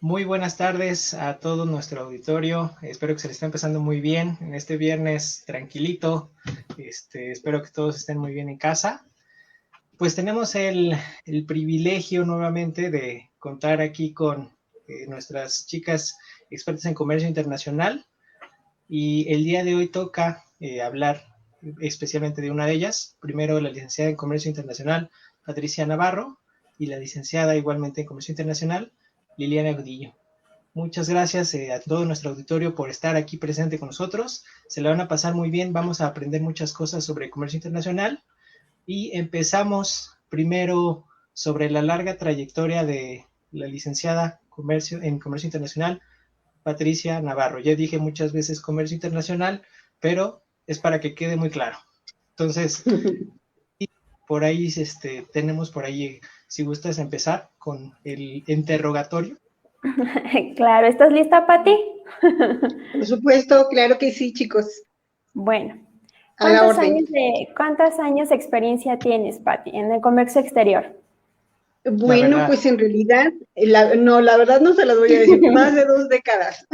Muy buenas tardes a todo nuestro auditorio. Espero que se le esté empezando muy bien en este viernes tranquilito. Espero que todos estén muy bien en casa. Pues tenemos el privilegio nuevamente de contar aquí con nuestras chicas expertas en comercio internacional y el día de hoy toca hablar especialmente de una de ellas. Primero la licenciada en comercio internacional Patricia Navarro y la licenciada igualmente en comercio internacional Liliana Gudillo. Muchas gracias a todo nuestro auditorio por estar aquí presente con nosotros. Se la van a pasar muy bien. Vamos a aprender muchas cosas sobre comercio internacional. Y empezamos primero sobre la larga trayectoria de la licenciada en Comercio Internacional, Patricia Navarro. Ya dije muchas veces comercio internacional, pero es para que quede muy claro. Entonces, por ahí tenemos por ahí, si gustas empezar con el interrogatorio. Claro, ¿estás lista, Pati? Por supuesto, claro que sí, chicos. Bueno, A la orden. ¿cuántos años de experiencia tienes, Pati, en el comercio exterior? La Bueno, verdad, pues en realidad, la verdad no se las voy a decir, más de 2 décadas.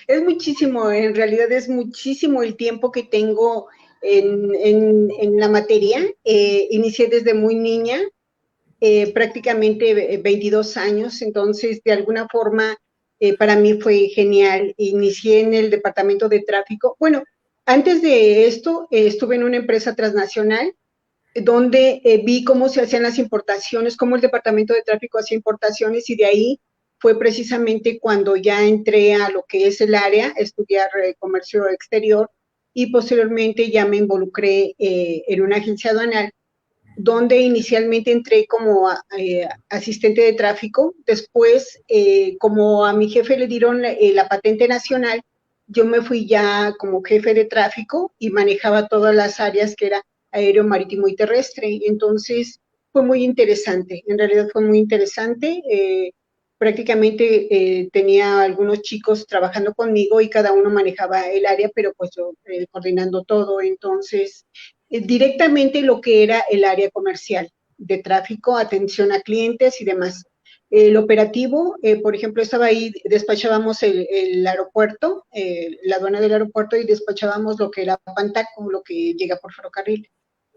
Es muchísimo, en realidad es muchísimo el tiempo que tengo en la materia. Inicié desde muy niña, prácticamente 22 años, entonces de alguna forma para mí fue genial. Inicié en el departamento de tráfico. Bueno, antes de esto estuve en una empresa transnacional donde vi cómo se hacían las importaciones, cómo el departamento de tráfico hacía importaciones, y de ahí fue precisamente cuando ya entré a lo que es el área, estudiar comercio exterior, y posteriormente ya me involucré en una agencia aduanal, donde inicialmente entré como asistente de tráfico. Después, como a mi jefe le dieron la patente nacional, yo me fui ya como jefe de tráfico y manejaba todas las áreas que era aéreo, marítimo y terrestre. Entonces fue muy interesante, en realidad fue muy interesante. Prácticamente tenía algunos chicos trabajando conmigo y cada uno manejaba el área, pero pues yo coordinando todo. Entonces directamente lo que era el área comercial de tráfico, atención a clientes y demás. El operativo, por ejemplo, estaba ahí, despachábamos el aeropuerto, la aduana del aeropuerto, y despachábamos lo que era Pantaco, lo que llega por ferrocarril.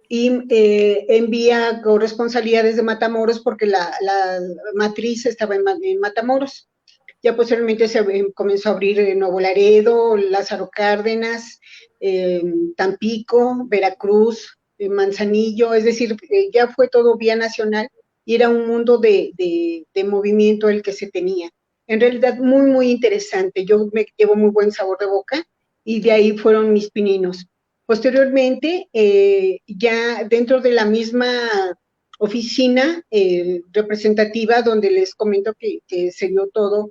Y envía corresponsalías de Matamoros porque la matriz estaba en Matamoros. Ya posteriormente se comenzó a abrir Nuevo Laredo, Lázaro Cárdenas, eh, Tampico, Veracruz, Manzanillo, es decir, ya fue todo vía nacional y era un mundo de movimiento el que se tenía. En realidad muy, muy interesante. Yo me llevo muy buen sabor de boca y de ahí fueron mis pininos. Posteriormente, ya dentro de la misma oficina representativa donde les comento que se dio todo,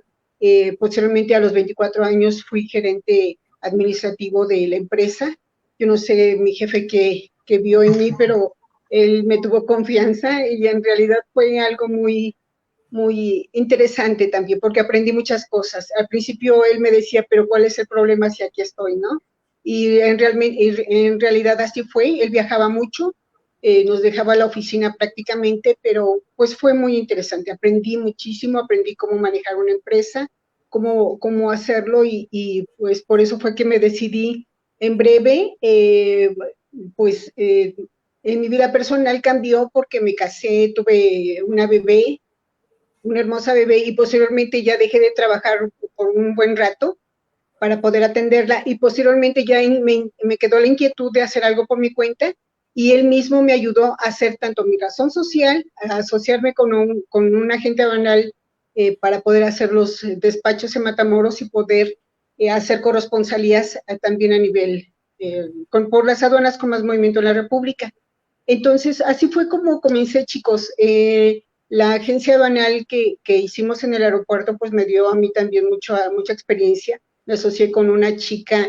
posteriormente a los 24 años fui gerente administrativo de la empresa. Yo no sé mi jefe qué vio en mí, pero él me tuvo confianza y en realidad fue algo muy, muy interesante también, porque aprendí muchas cosas. Al principio él me decía, pero ¿cuál es el problema si aquí estoy, no? Y en realidad así fue. Él viajaba mucho, nos dejaba la oficina prácticamente, pero pues fue muy interesante. Aprendí muchísimo, aprendí cómo manejar una empresa, cómo hacerlo, y pues por eso fue que me decidí en breve. Pues en mi vida personal cambió porque me casé, tuve una bebé, una hermosa bebé, y posteriormente ya dejé de trabajar por un buen rato para poder atenderla, y posteriormente ya me quedó la inquietud de hacer algo por mi cuenta, y él mismo me ayudó a hacer tanto mi razón social, a asociarme con un agente aduanal para poder hacer los despachos en Matamoros y poder hacer corresponsalías también a nivel, por las aduanas con más movimiento en la República. Entonces, así fue como comencé, chicos. La agencia aduanal que hicimos en el aeropuerto, pues me dio a mí también mucha experiencia. Me asocié con una chica,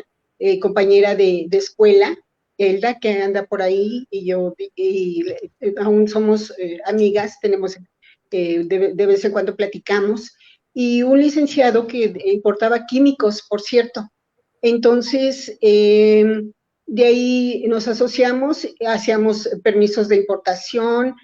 compañera de escuela, Elda, que anda por ahí, y yo, aún somos amigas, tenemos, de vez en cuando platicamos, y un licenciado que importaba químicos, por cierto. Entonces, de ahí nos asociamos, hacíamos permisos de importación,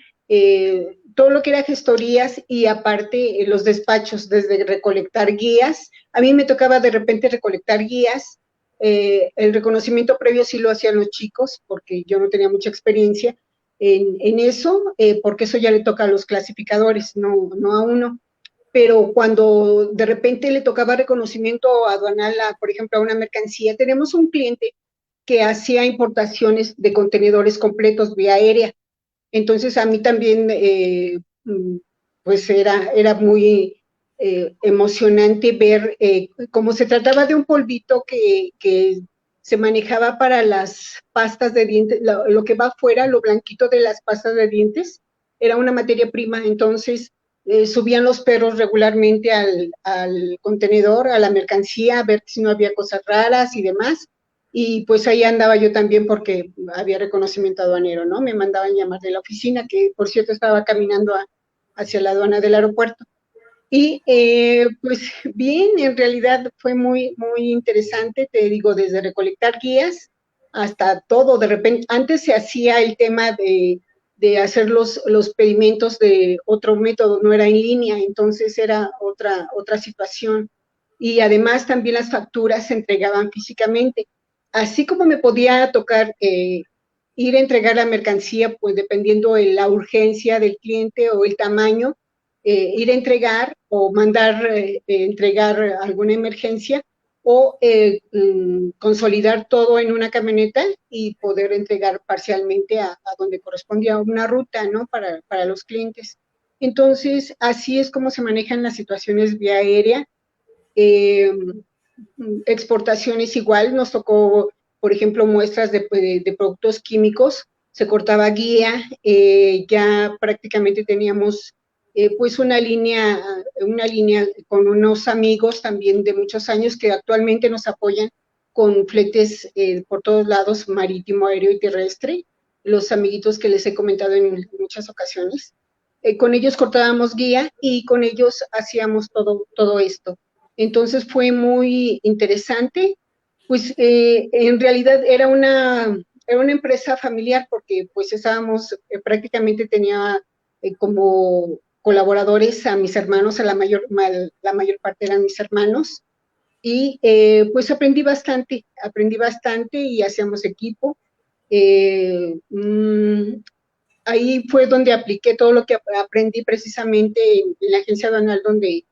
todo lo que era gestorías y aparte los despachos, desde recolectar guías. A mí me tocaba de repente recolectar guías. El reconocimiento previo sí lo hacían los chicos, porque yo no tenía mucha experiencia en eso, porque eso ya le toca a los clasificadores, no a uno. Pero cuando de repente le tocaba reconocimiento aduanal, por ejemplo, a una mercancía, tenemos un cliente que hacía importaciones de contenedores completos vía aérea. Entonces a mí también, pues era muy emocionante ver cómo se trataba de un polvito que se manejaba para las pastas de dientes, lo que va afuera, lo blanquito de las pastas de dientes, era una materia prima. Entonces subían los perros regularmente al contenedor, a la mercancía, a ver si no había cosas raras y demás. Y pues ahí andaba yo también porque había reconocimiento aduanero, ¿no? Me mandaban llamar de la oficina, que por cierto estaba caminando hacia la aduana del aeropuerto. Y pues bien, en realidad fue muy, muy interesante, te digo, desde recolectar guías hasta todo. De repente, antes se hacía el tema de hacer los pedimentos de otro método, no era en línea, entonces era otra situación. Y además también las facturas se entregaban físicamente. Así como me podía tocar ir a entregar la mercancía, pues dependiendo de la urgencia del cliente o el tamaño, ir a entregar o mandar entregar alguna emergencia o consolidar todo en una camioneta y poder entregar parcialmente a donde correspondía una ruta, ¿no? Para los clientes. Entonces, así es como se manejan las situaciones vía aérea. Exportaciones igual, nos tocó, por ejemplo, muestras de productos químicos, se cortaba guía, ya prácticamente teníamos pues una línea con unos amigos también de muchos años que actualmente nos apoyan con fletes por todos lados, marítimo, aéreo y terrestre, los amiguitos que les he comentado en muchas ocasiones. Con ellos cortábamos guía y con ellos hacíamos todo esto. Entonces fue muy interesante, pues en realidad era una empresa familiar porque pues estábamos, prácticamente tenía como colaboradores a mis hermanos, la mayor parte eran mis hermanos, y pues aprendí bastante y hacíamos equipo. Ahí fue donde apliqué todo lo que aprendí precisamente en la agencia aduanal donde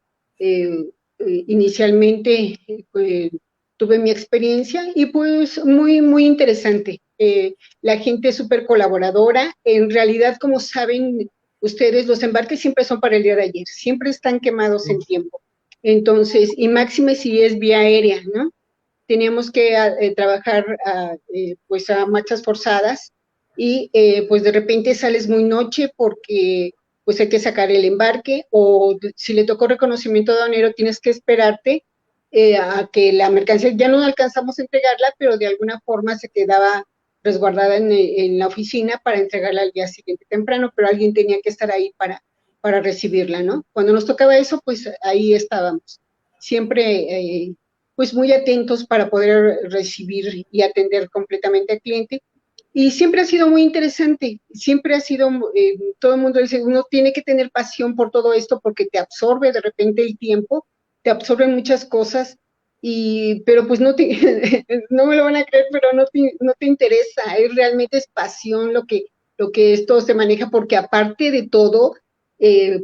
inicialmente tuve mi experiencia y pues muy, muy interesante. La gente es súper colaboradora. En realidad, como saben ustedes, los embarques siempre son para el día de ayer, siempre están quemados en tiempo. Entonces, y máxime si es vía aérea, ¿no? Teníamos que trabajar pues a marchas forzadas y pues de repente sales muy noche porque pues hay que sacar el embarque, o si le tocó reconocimiento aduanero tienes que esperarte a que la mercancía, ya no alcanzamos a entregarla, pero de alguna forma se quedaba resguardada en la oficina para entregarla al día siguiente temprano, pero alguien tenía que estar ahí para recibirla, ¿no? Cuando nos tocaba eso, pues ahí estábamos. Siempre pues muy atentos para poder recibir y atender completamente al cliente. Y siempre ha sido muy interesante, siempre ha sido, todo el mundo dice, uno tiene que tener pasión por todo esto porque te absorbe de repente el tiempo, te absorben muchas cosas, pero pues no, no me lo van a creer, pero no te interesa, realmente es pasión lo que esto se maneja, porque aparte de todo,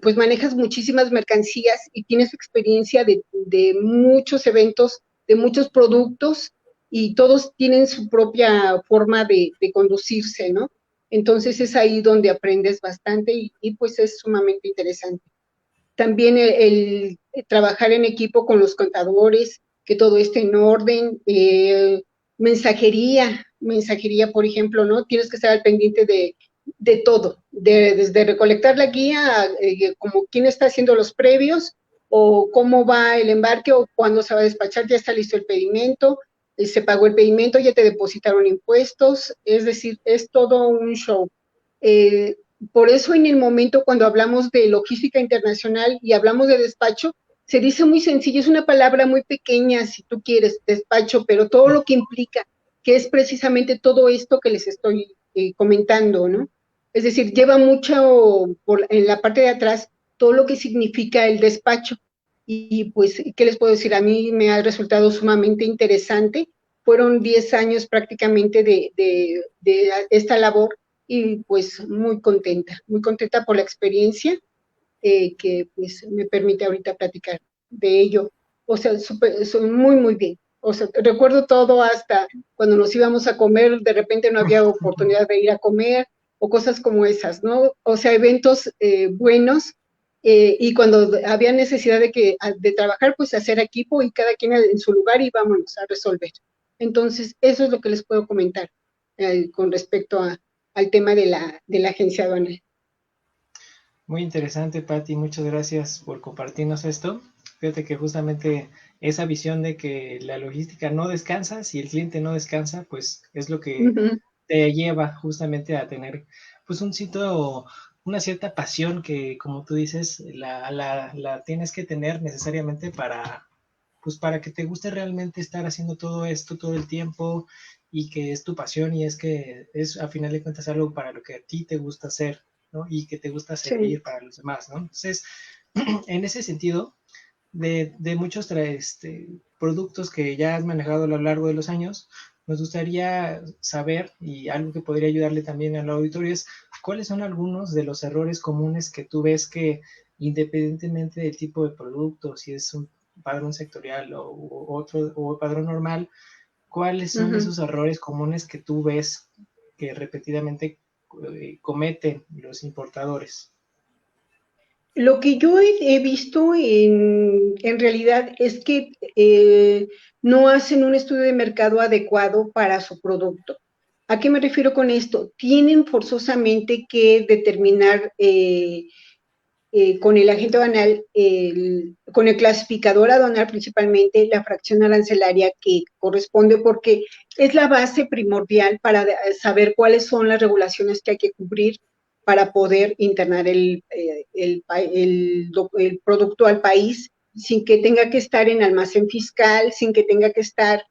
pues manejas muchísimas mercancías y tienes experiencia de muchos eventos, de muchos productos, y todos tienen su propia forma de conducirse, ¿no? Entonces es ahí donde aprendes bastante y pues es sumamente interesante. También el trabajar en equipo con los contadores, que todo esté en orden, mensajería, por ejemplo, ¿no? Tienes que estar al pendiente de todo, desde recolectar la guía, como quién está haciendo los previos, o cómo va el embarque, o cuándo se va a despachar, ya está listo el pedimento, se pagó el pedimento, ya te depositaron impuestos, es decir, es todo un show. Por eso en el momento cuando hablamos de logística internacional y hablamos de despacho, se dice muy sencillo, es una palabra muy pequeña, si tú quieres, despacho, pero todo lo que implica, que es precisamente todo esto que les estoy comentando, ¿no? Es decir, lleva mucho en la parte de atrás todo lo que significa el despacho. Y pues, ¿qué les puedo decir? A mí me ha resultado sumamente interesante. Fueron 10 años prácticamente de esta labor y pues muy contenta por la experiencia que pues me permite ahorita platicar de ello. O sea, muy, muy bien. O sea, recuerdo todo hasta cuando nos íbamos a comer, de repente no había oportunidad de ir a comer o cosas como esas, ¿no? O sea, eventos buenos y cuando había necesidad de trabajar, pues hacer equipo y cada quien en su lugar y vámonos a resolver. Entonces, eso es lo que les puedo comentar con respecto al tema de la agencia aduanal. Muy interesante, Patti, muchas gracias por compartirnos esto. Fíjate que justamente esa visión de que la logística no descansa, si el cliente no descansa, pues es lo que te lleva justamente a tener pues una cierta pasión que, como tú dices, la tienes que tener necesariamente pues para que te guste realmente estar haciendo todo esto todo el tiempo y que es tu pasión y es que es a final de cuentas algo para lo que a ti te gusta hacer, ¿no? Y que te gusta servir Sí. para los demás, ¿no? Entonces, en ese sentido, de muchos productos que ya has manejado a lo largo de los años, nos gustaría saber, y algo que podría ayudarle también al auditorio es, ¿cuáles son algunos de los errores comunes que tú ves que, independientemente del tipo de producto, si es un padrón sectorial o otro, o padrón normal, cuáles son esos errores comunes que tú ves que repetidamente cometen los importadores? Lo que yo he visto en realidad es que no hacen un estudio de mercado adecuado para su producto. ¿A qué me refiero con esto? Tienen forzosamente que determinar con el agente aduanal, con el clasificador aduanal principalmente, la fracción arancelaria que corresponde porque es la base primordial para saber cuáles son las regulaciones que hay que cubrir para poder internar el producto al país sin que tenga que estar en almacén fiscal, sin que tenga que estar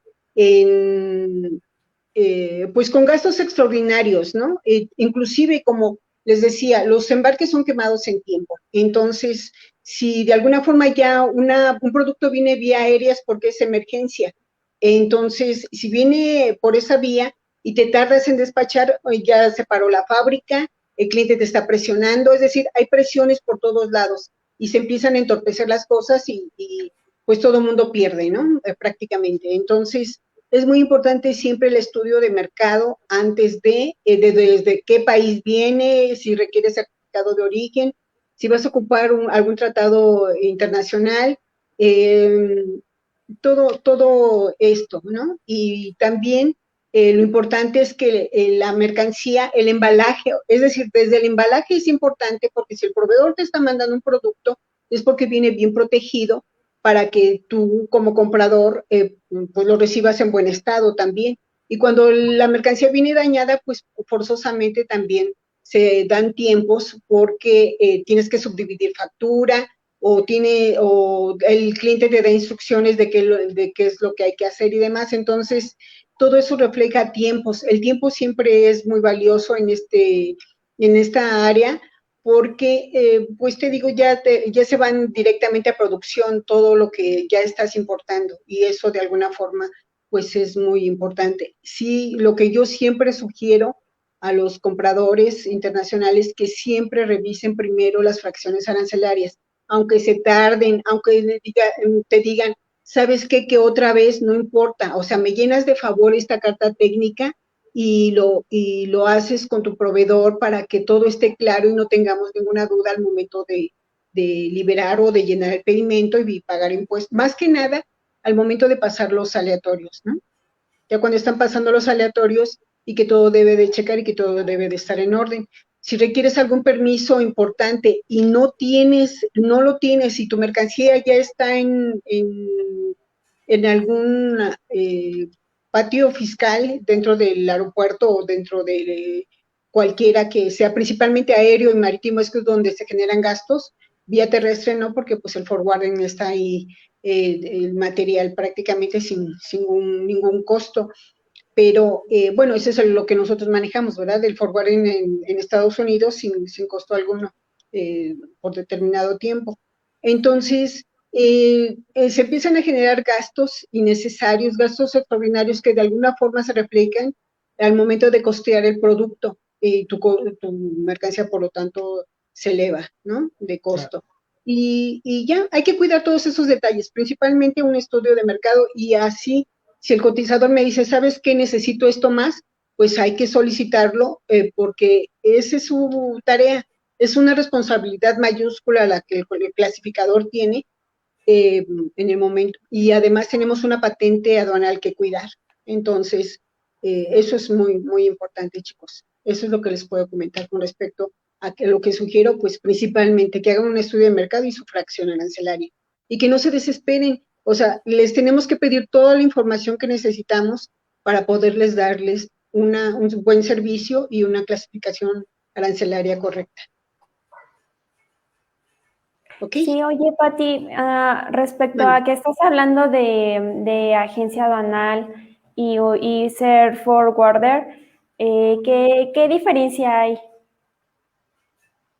pues con gastos extraordinarios, ¿no? Inclusive como les decía, los embarques son quemados en tiempo. Entonces, si de alguna forma ya un producto viene vía aérea es porque es emergencia. Entonces, si viene por esa vía y te tardas en despachar, ya se paró la fábrica, el cliente te está presionando, es decir, hay presiones por todos lados y se empiezan a entorpecer las cosas y pues todo el mundo pierde, ¿no? Prácticamente. Entonces, es muy importante siempre el estudio de mercado antes desde qué país viene, si requiere certificado de origen, si vas a ocupar algún tratado internacional, eh, todo esto, ¿no? Y también lo importante es que la mercancía, el embalaje, es decir, desde el embalaje es importante porque si el proveedor te está mandando un producto es porque viene bien protegido para que tú como comprador pues lo recibas en buen estado también. Y cuando la mercancía viene dañada, pues forzosamente también se dan tiempos porque tienes que subdividir factura o el cliente te da instrucciones de qué es lo que hay que hacer y demás. Entonces, todo eso refleja tiempos. El tiempo siempre es muy valioso en esta área porque, pues te digo, ya se van directamente a producción todo lo que ya estás importando y eso de alguna forma, pues es muy importante. Sí, lo que yo siempre sugiero a los compradores internacionales que siempre revisen primero las fracciones arancelarias, aunque se tarden, aunque te digan, ¿sabes qué? Que otra vez no importa, o sea, me llenas de favor esta carta técnica y lo haces con tu proveedor para que todo esté claro y no tengamos ninguna duda al momento de liberar o de llenar el pedimento y pagar impuestos. Más que nada, al momento de pasar los aleatorios, ¿no? Ya cuando están pasando los aleatorios y que todo debe de checar y que todo debe de estar en orden. Si requieres algún permiso importante y no lo tienes y tu mercancía ya está en algún patio fiscal dentro del aeropuerto o dentro de cualquiera que sea, principalmente aéreo y marítimo, es que es donde se generan gastos, vía terrestre no, porque pues el forwarding está ahí, el material prácticamente sin ningún costo. pero bueno, eso es lo que nosotros manejamos, ¿verdad? El forwarding en Estados Unidos sin costo alguno por determinado tiempo. Entonces, se empiezan a generar gastos innecesarios, gastos extraordinarios que de alguna forma se reflejan al momento de costear el producto y tu mercancía, por lo tanto, se eleva, ¿no? De costo. Claro. Y ya, hay que cuidar todos esos detalles, principalmente un estudio de mercado y así, si el cotizador me dice, ¿sabes qué? Necesito esto más, pues hay que solicitarlo porque esa es su tarea, es una responsabilidad mayúscula la que el clasificador tiene en el momento, y además tenemos una patente aduanal que cuidar. Entonces, eso es muy, muy importante, chicos. Eso es lo que les puedo comentar con respecto a que lo que sugiero, pues principalmente que hagan un estudio de mercado y su fracción arancelaria. Y que no se desesperen. O sea, les tenemos que pedir toda la información que necesitamos para poderles darles un buen servicio y una clasificación arancelaria correcta. ¿Ok? Sí, oye, Pati, respecto Bueno. a que estás hablando de agencia aduanal y ser forwarder, ¿qué diferencia hay?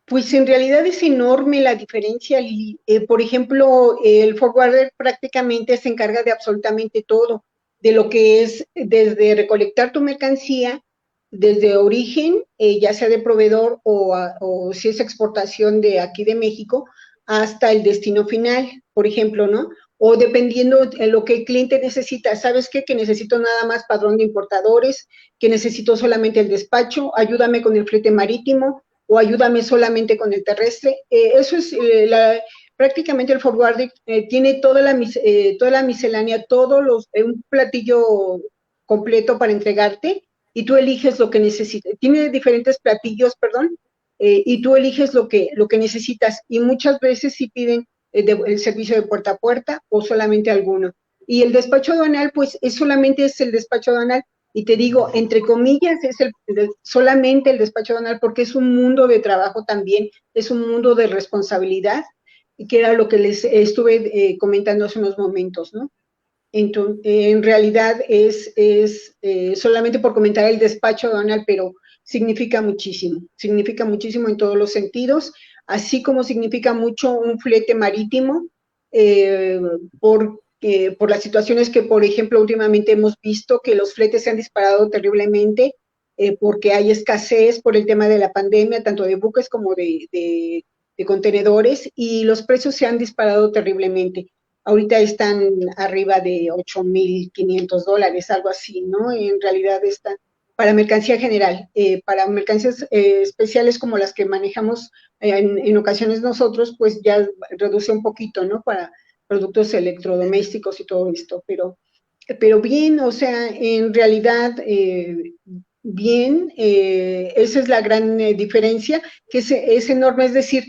Pues en realidad es enorme la diferencia, Lili. Por ejemplo, el forwarder prácticamente se encarga de absolutamente todo, de lo que es desde recolectar tu mercancía, desde origen, ya sea de proveedor o si es exportación de aquí de México, hasta el destino final, por ejemplo, ¿no? O dependiendo de lo que el cliente necesita. ¿Sabes qué? Que necesito nada más padrón de importadores, que necesito solamente el despacho, ayúdame con el flete marítimo, o ayúdame solamente con el terrestre. Eso es prácticamente el forwarding tiene toda la miscelánea, un platillo completo para entregarte y tú eliges lo que necesitas. Tiene diferentes platillos, perdón, y tú eliges lo que necesitas y muchas veces sí piden el servicio de puerta a puerta o solamente alguno. Y el despacho aduanal, pues solamente es el despacho aduanal. Y te digo, entre comillas, es solamente el despacho aduanal porque es un mundo de trabajo también, es un mundo de responsabilidad, que era lo que les estuve comentando hace unos momentos, ¿no? Entonces, en realidad es solamente por comentar el despacho aduanal, pero significa muchísimo en todos los sentidos, así como significa mucho un flete marítimo, eh, por las situaciones que, por ejemplo, últimamente hemos visto que los fletes se han disparado terriblemente, porque hay escasez por el tema de la pandemia, tanto de buques como de contenedores, y los precios se han disparado terriblemente. Ahorita están arriba de $8,500, algo así, ¿no? En realidad están para mercancía general, para mercancías especiales como las que manejamos en ocasiones nosotros, pues ya reduce un poquito, ¿no? Para productos electrodomésticos y todo esto, pero bien, o sea, en realidad, bien, esa es la gran diferencia, que es enorme, es decir,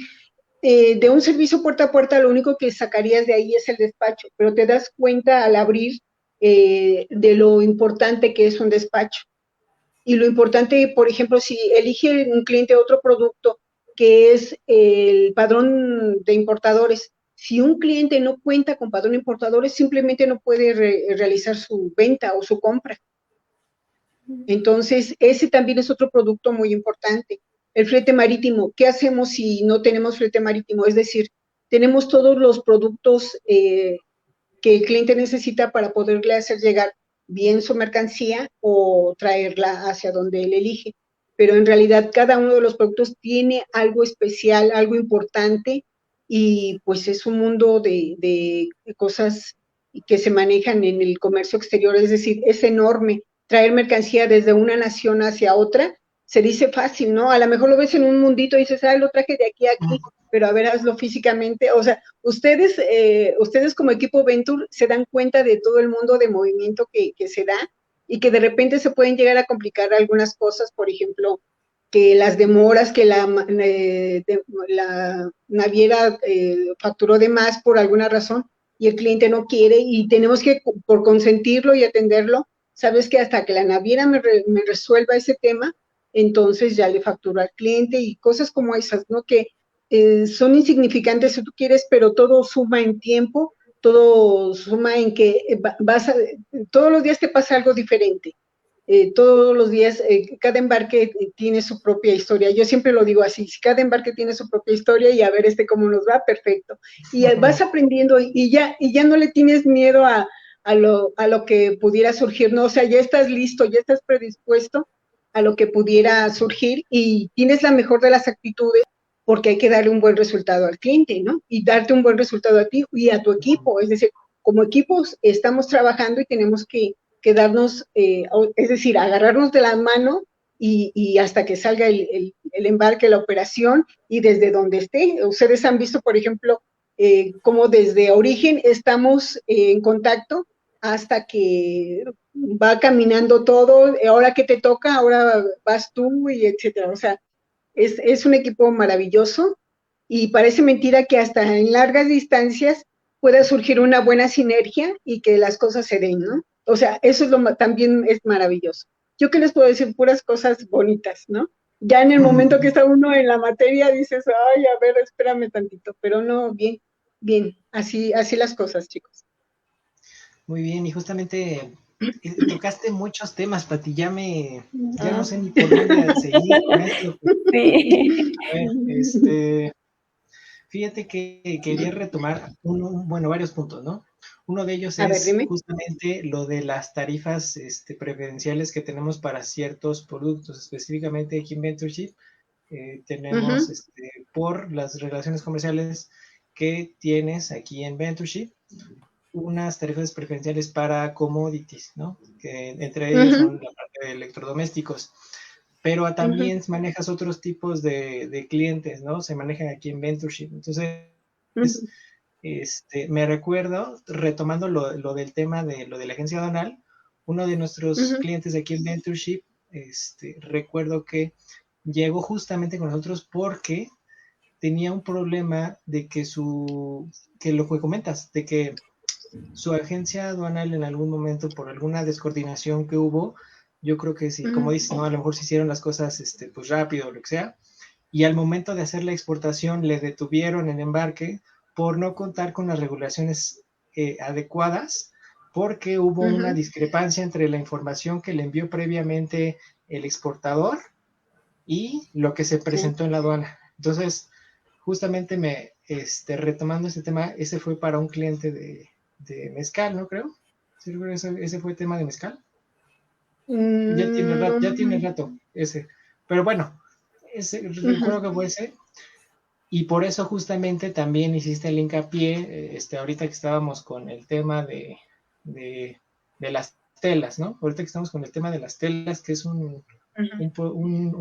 de un servicio puerta a puerta, lo único que sacarías de ahí es el despacho, pero te das cuenta al abrir de lo importante que es un despacho. Y lo importante, por ejemplo, si elige un cliente otro producto, que es el padrón de importadores, si un cliente no cuenta con padrón de importadores, simplemente no puede realizar su venta o su compra. Entonces, ese también es otro producto muy importante. El flete marítimo, ¿qué hacemos si no tenemos flete marítimo? Es decir, tenemos todos los productos que el cliente necesita para poderle hacer llegar bien su mercancía o traerla hacia donde él elige. Pero en realidad cada uno de los productos tiene algo especial, algo importante, y pues es un mundo de cosas que se manejan en el comercio exterior, es decir, es enorme. Traer mercancía desde una nación hacia otra se dice fácil, ¿no? A lo mejor lo ves en un mundito y dices, ah, lo traje de aquí a aquí, pero a ver, hazlo físicamente. O sea, ustedes como equipo Venture se dan cuenta de todo el mundo de movimiento que se da y que de repente se pueden llegar a complicar algunas cosas, por ejemplo, que las demoras, que la naviera facturó de más por alguna razón y el cliente no quiere y tenemos que, por consentirlo y atenderlo, sabes que hasta que la naviera me resuelva ese tema, entonces ya le facturo al cliente y cosas como esas, ¿no? Que son insignificantes si tú quieres, pero todo suma en tiempo, todo suma en que todos los días te pasa algo diferente. todos los días, cada embarque tiene su propia historia. Yo siempre lo digo así, si cada embarque tiene su propia historia y a ver cómo nos va, perfecto. Y vas aprendiendo y ya no le tienes miedo a lo que pudiera surgir, ¿no? O sea, ya estás listo, ya estás predispuesto a lo que pudiera surgir y tienes la mejor de las actitudes porque hay que darle un buen resultado al cliente, ¿no? Y darte un buen resultado a ti y a tu equipo. Es decir, como equipos estamos trabajando y tenemos que darnos, es decir, agarrarnos de la mano y hasta que salga el embarque, la operación y desde donde esté. Ustedes han visto, por ejemplo, cómo desde origen estamos en contacto hasta que va caminando todo, ahora que te toca, ahora vas tú y etcétera. O sea, es un equipo maravilloso y parece mentira que hasta en largas distancias pueda surgir una buena sinergia y que las cosas se den, ¿no? O sea, eso es también es maravilloso. Yo qué les puedo decir, puras cosas bonitas, ¿no? Ya en el momento que está uno en la materia dices, ay, a ver, espérame tantito, pero no, bien, bien, así las cosas, chicos. Muy bien, y justamente tocaste muchos temas, Pati, ya no sé ni por dónde seguir con esto. Sí. A ver, fíjate que quería retomar varios puntos, ¿no? Uno de ellos A ver, es dime. justamente lo de las tarifas preferenciales que tenemos para ciertos productos, específicamente aquí en Ventureship. Tenemos por las relaciones comerciales que tienes aquí en Ventureship, unas tarifas preferenciales para commodities, ¿no? Que entre ellos son la parte de electrodomésticos. Pero también manejas otros tipos de clientes, ¿no? Se manejan aquí en Ventureship. Entonces, me recuerdo, retomando lo del tema de lo de la agencia aduanal, uno de nuestros clientes de aquí en Ventureship, recuerdo que llegó justamente con nosotros porque tenía un problema de que que lo que comentas, de que su agencia aduanal en algún momento, por alguna descoordinación que hubo, yo creo que sí, como dices, ¿no? A lo mejor se hicieron las cosas pues rápido o lo que sea, y al momento de hacer la exportación le detuvieron el embarque por no contar con las regulaciones adecuadas, porque hubo una discrepancia entre la información que le envió previamente el exportador y lo que se presentó en la aduana. Entonces, justamente retomando este tema, ese fue para un cliente de mezcal, ¿no creo? ¿Sí, ese fue el tema de mezcal? Ya tiene rato ese. Pero bueno, recuerdo que fue ese. Y por eso justamente también hiciste el hincapié, ahorita que estábamos con el tema de las telas, ¿no? Ahorita que estamos con el tema de las telas, que es un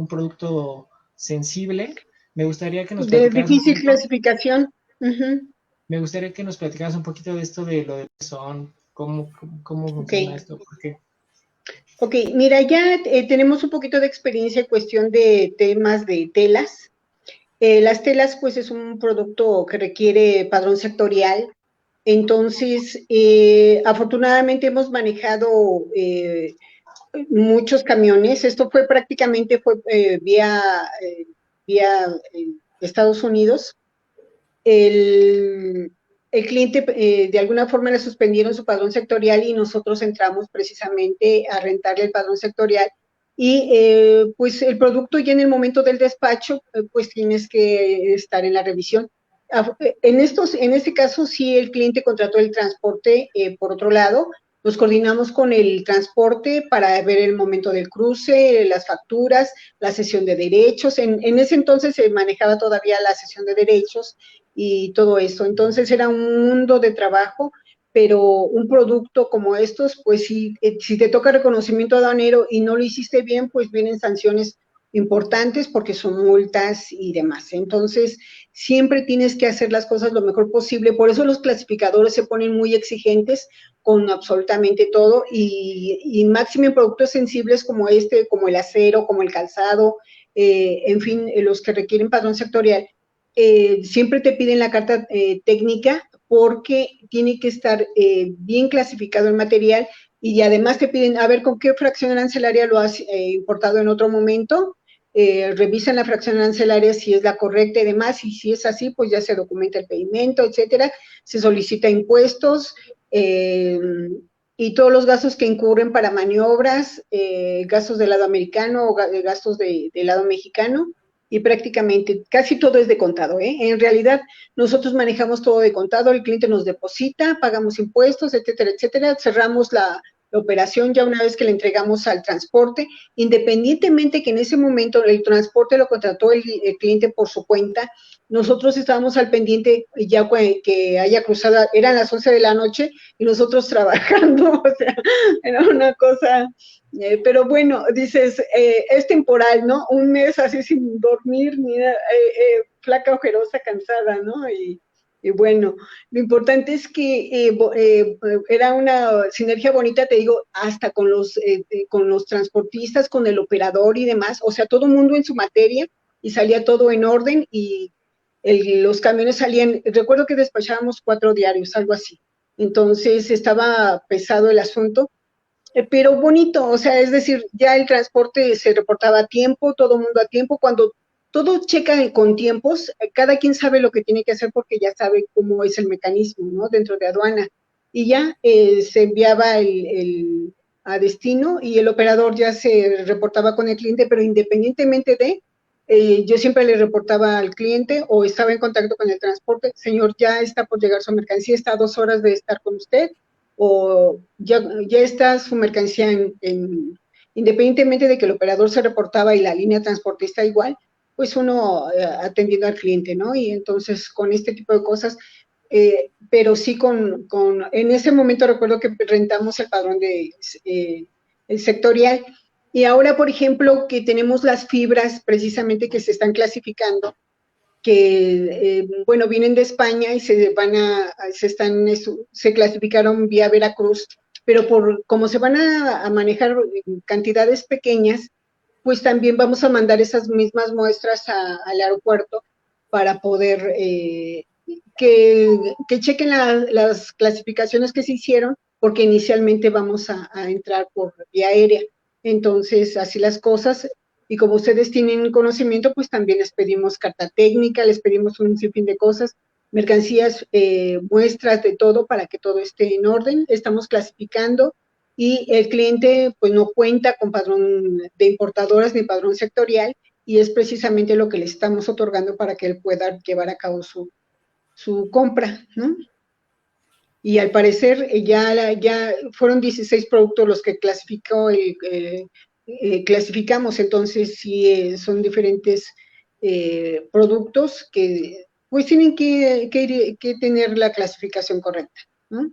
producto sensible, me gustaría que nos De platicaras un difícil poquito. clasificación. Me gustaría que nos platicaras un poquito de esto, de lo de son, cómo funciona esto, por qué. Ok, mira, ya tenemos un poquito de experiencia en cuestión de temas de telas. Las telas, pues, es un producto que requiere padrón sectorial. Entonces, afortunadamente hemos manejado muchos camiones. Esto fue prácticamente vía Estados Unidos. El cliente de alguna forma le suspendieron su padrón sectorial y nosotros entramos precisamente a rentarle el padrón sectorial y pues el producto ya en el momento del despacho pues tienes que estar en la revisión. En este caso sí el cliente contrató el transporte por otro lado, nos coordinamos con el transporte para ver el momento del cruce, las facturas, la cesión de derechos. En ese entonces se manejaba todavía la cesión de derechos y todo eso. Entonces era un mundo de trabajo, pero un producto como estos, pues si te toca reconocimiento aduanero y no lo hiciste bien, pues vienen sanciones importantes porque son multas y demás. Entonces, siempre tienes que hacer las cosas lo mejor posible. Por eso los clasificadores se ponen muy exigentes con absolutamente todo y máximo en productos sensibles como como el acero, como el calzado, en fin, los que requieren padrón sectorial. Siempre te piden la carta técnica porque tiene que estar bien clasificado el material y además te piden, a ver, ¿con qué fracción arancelaria lo has importado en otro momento? Revisan la fracción arancelaria si es la correcta y demás, y si es así, pues ya se documenta el pedimento, etcétera, se solicita impuestos, y y todos los gastos que incurren para maniobras, gastos del lado americano o gastos del lado mexicano, y prácticamente casi todo es de contado, ¿eh? En realidad, nosotros manejamos todo de contado, el cliente nos deposita, pagamos impuestos, etcétera, etcétera, cerramos la operación ya una vez que le entregamos al transporte, independientemente que en ese momento el transporte lo contrató el cliente por su cuenta, nosotros estábamos al pendiente ya que haya cruzado, eran las 11 de la noche y nosotros trabajando, o sea, era una cosa, pero bueno, dices, es temporal, ¿no? Un mes así sin dormir, ni flaca, ojerosa, cansada, ¿no? Y bueno, lo importante es que era una sinergia bonita, te digo, hasta con los transportistas, con el operador y demás, o sea, todo el mundo en su materia y salía todo en orden y los camiones salían, recuerdo que despachábamos 4 diarios, algo así, entonces estaba pesado el asunto, pero bonito, o sea, es decir, ya el transporte se reportaba a tiempo, todo el mundo a tiempo, cuando todo checa con tiempos, cada quien sabe lo que tiene que hacer porque ya sabe cómo es el mecanismo, ¿no? Dentro de aduana. Y ya se enviaba a destino y el operador ya se reportaba con el cliente, pero independientemente yo siempre le reportaba al cliente o estaba en contacto con el transporte, señor, ya está por llegar su mercancía, está a 2 horas de estar con usted, o ya está su mercancía independientemente de que el operador se reportaba y la línea transportista igual, pues uno atendiendo al cliente, ¿no? Y entonces con este tipo de cosas, pero sí en ese momento recuerdo que rentamos el padrón el sectorial, y ahora, por ejemplo, que tenemos las fibras precisamente que se están clasificando, que, bueno, vienen de España y se clasificaron vía Veracruz, pero como se van a manejar cantidades pequeñas, pues también vamos a mandar esas mismas muestras al aeropuerto para poder que chequen las clasificaciones que se hicieron, porque inicialmente vamos a entrar por vía aérea. Entonces, así las cosas, y como ustedes tienen conocimiento, pues también les pedimos carta técnica, les pedimos un sinfín de cosas, mercancías, muestras de todo para que todo esté en orden. Estamos clasificando y el cliente pues no cuenta con padrón de importadoras ni padrón sectorial y es precisamente lo que le estamos otorgando para que él pueda llevar a cabo su compra, ¿no? Y al parecer ya fueron 16 productos los que clasificamos, entonces sí son diferentes productos que pues tienen que tener la clasificación correcta, ¿no?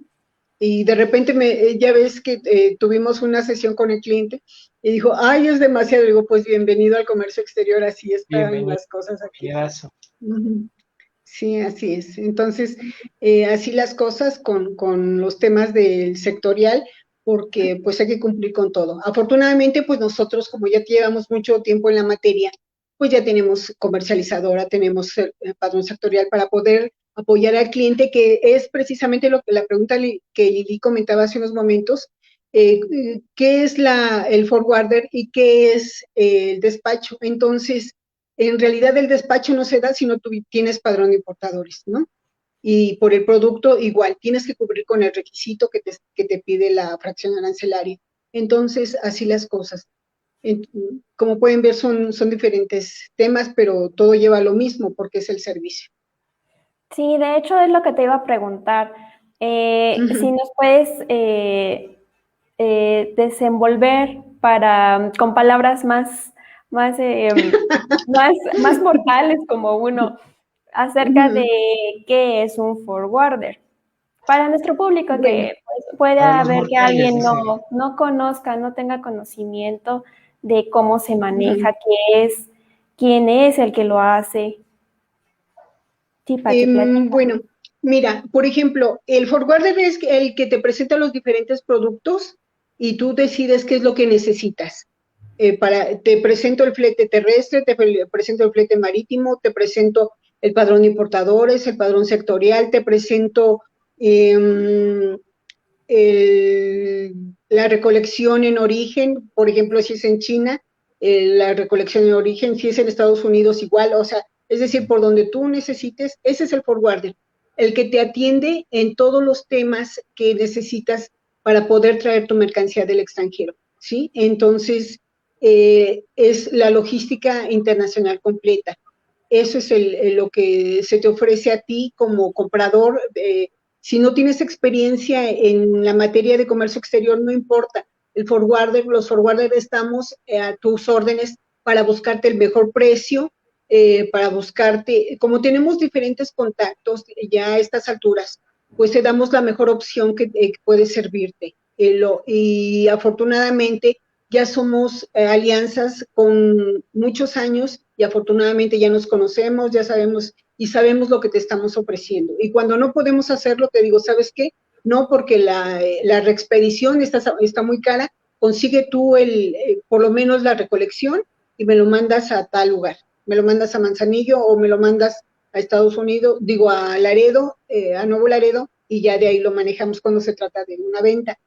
Y de repente ya ves que tuvimos una sesión con el cliente y dijo, ay, es demasiado. Digo, pues bienvenido al comercio exterior, así están las cosas aquí. Uh-huh. Sí, así es. Entonces, así las cosas con los temas del sectorial, porque pues hay que cumplir con todo. Afortunadamente, pues nosotros, como ya llevamos mucho tiempo en la materia, pues ya tenemos comercializadora, tenemos padrón sectorial para poder apoyar al cliente, que es precisamente la pregunta que Lili comentaba hace unos momentos, ¿qué es el forwarder y qué es el despacho? Entonces, en realidad el despacho no se da si no tú tienes padrón de importadores, ¿no? Y por el producto igual, tienes que cubrir con el requisito que te pide la fracción arancelaria. Entonces, así las cosas. Como pueden ver, son diferentes temas, pero todo lleva a lo mismo porque es el servicio. Sí, de hecho es lo que te iba a preguntar. Si nos puedes desenvolver con palabras más mortales como uno, acerca de qué es un forwarder. Para nuestro público, bueno, que pues, puede haber que alguien no conozca, no tenga conocimiento de cómo se maneja, qué es, quién es el que lo hace. Sí, bueno, mira, por ejemplo, el forwarder es el que te presenta los diferentes productos y tú decides qué es lo que necesitas. Te presento el flete terrestre, te presento el flete marítimo, te presento el padrón de importadores, el padrón sectorial, te presento la recolección en origen, por ejemplo, si es en China, la recolección en origen, si es en Estados Unidos igual, o sea, es decir, por donde tú necesites, ese es el forwarder, el que te atiende en todos los temas que necesitas para poder traer tu mercancía del extranjero, ¿sí? Entonces, es la logística internacional completa. Eso es lo que se te ofrece a ti como comprador. Si no tienes experiencia en la materia de comercio exterior, no importa. Los forwarders estamos a tus órdenes para buscarte el mejor precio, para buscarte, como tenemos diferentes contactos ya a estas alturas, pues te damos la mejor opción que puede servirte. Y afortunadamente ya somos alianzas con muchos años y afortunadamente ya nos conocemos, ya sabemos y sabemos lo que te estamos ofreciendo. Y cuando no podemos hacerlo, te digo, ¿sabes qué? No, porque la reexpedición está muy cara, consigue tú por lo menos la recolección y me lo mandas a tal lugar. Me lo mandas a Manzanillo o me lo mandas a Estados Unidos, digo a Laredo, a Nuevo Laredo, y ya de ahí lo manejamos cuando se trata de una venta.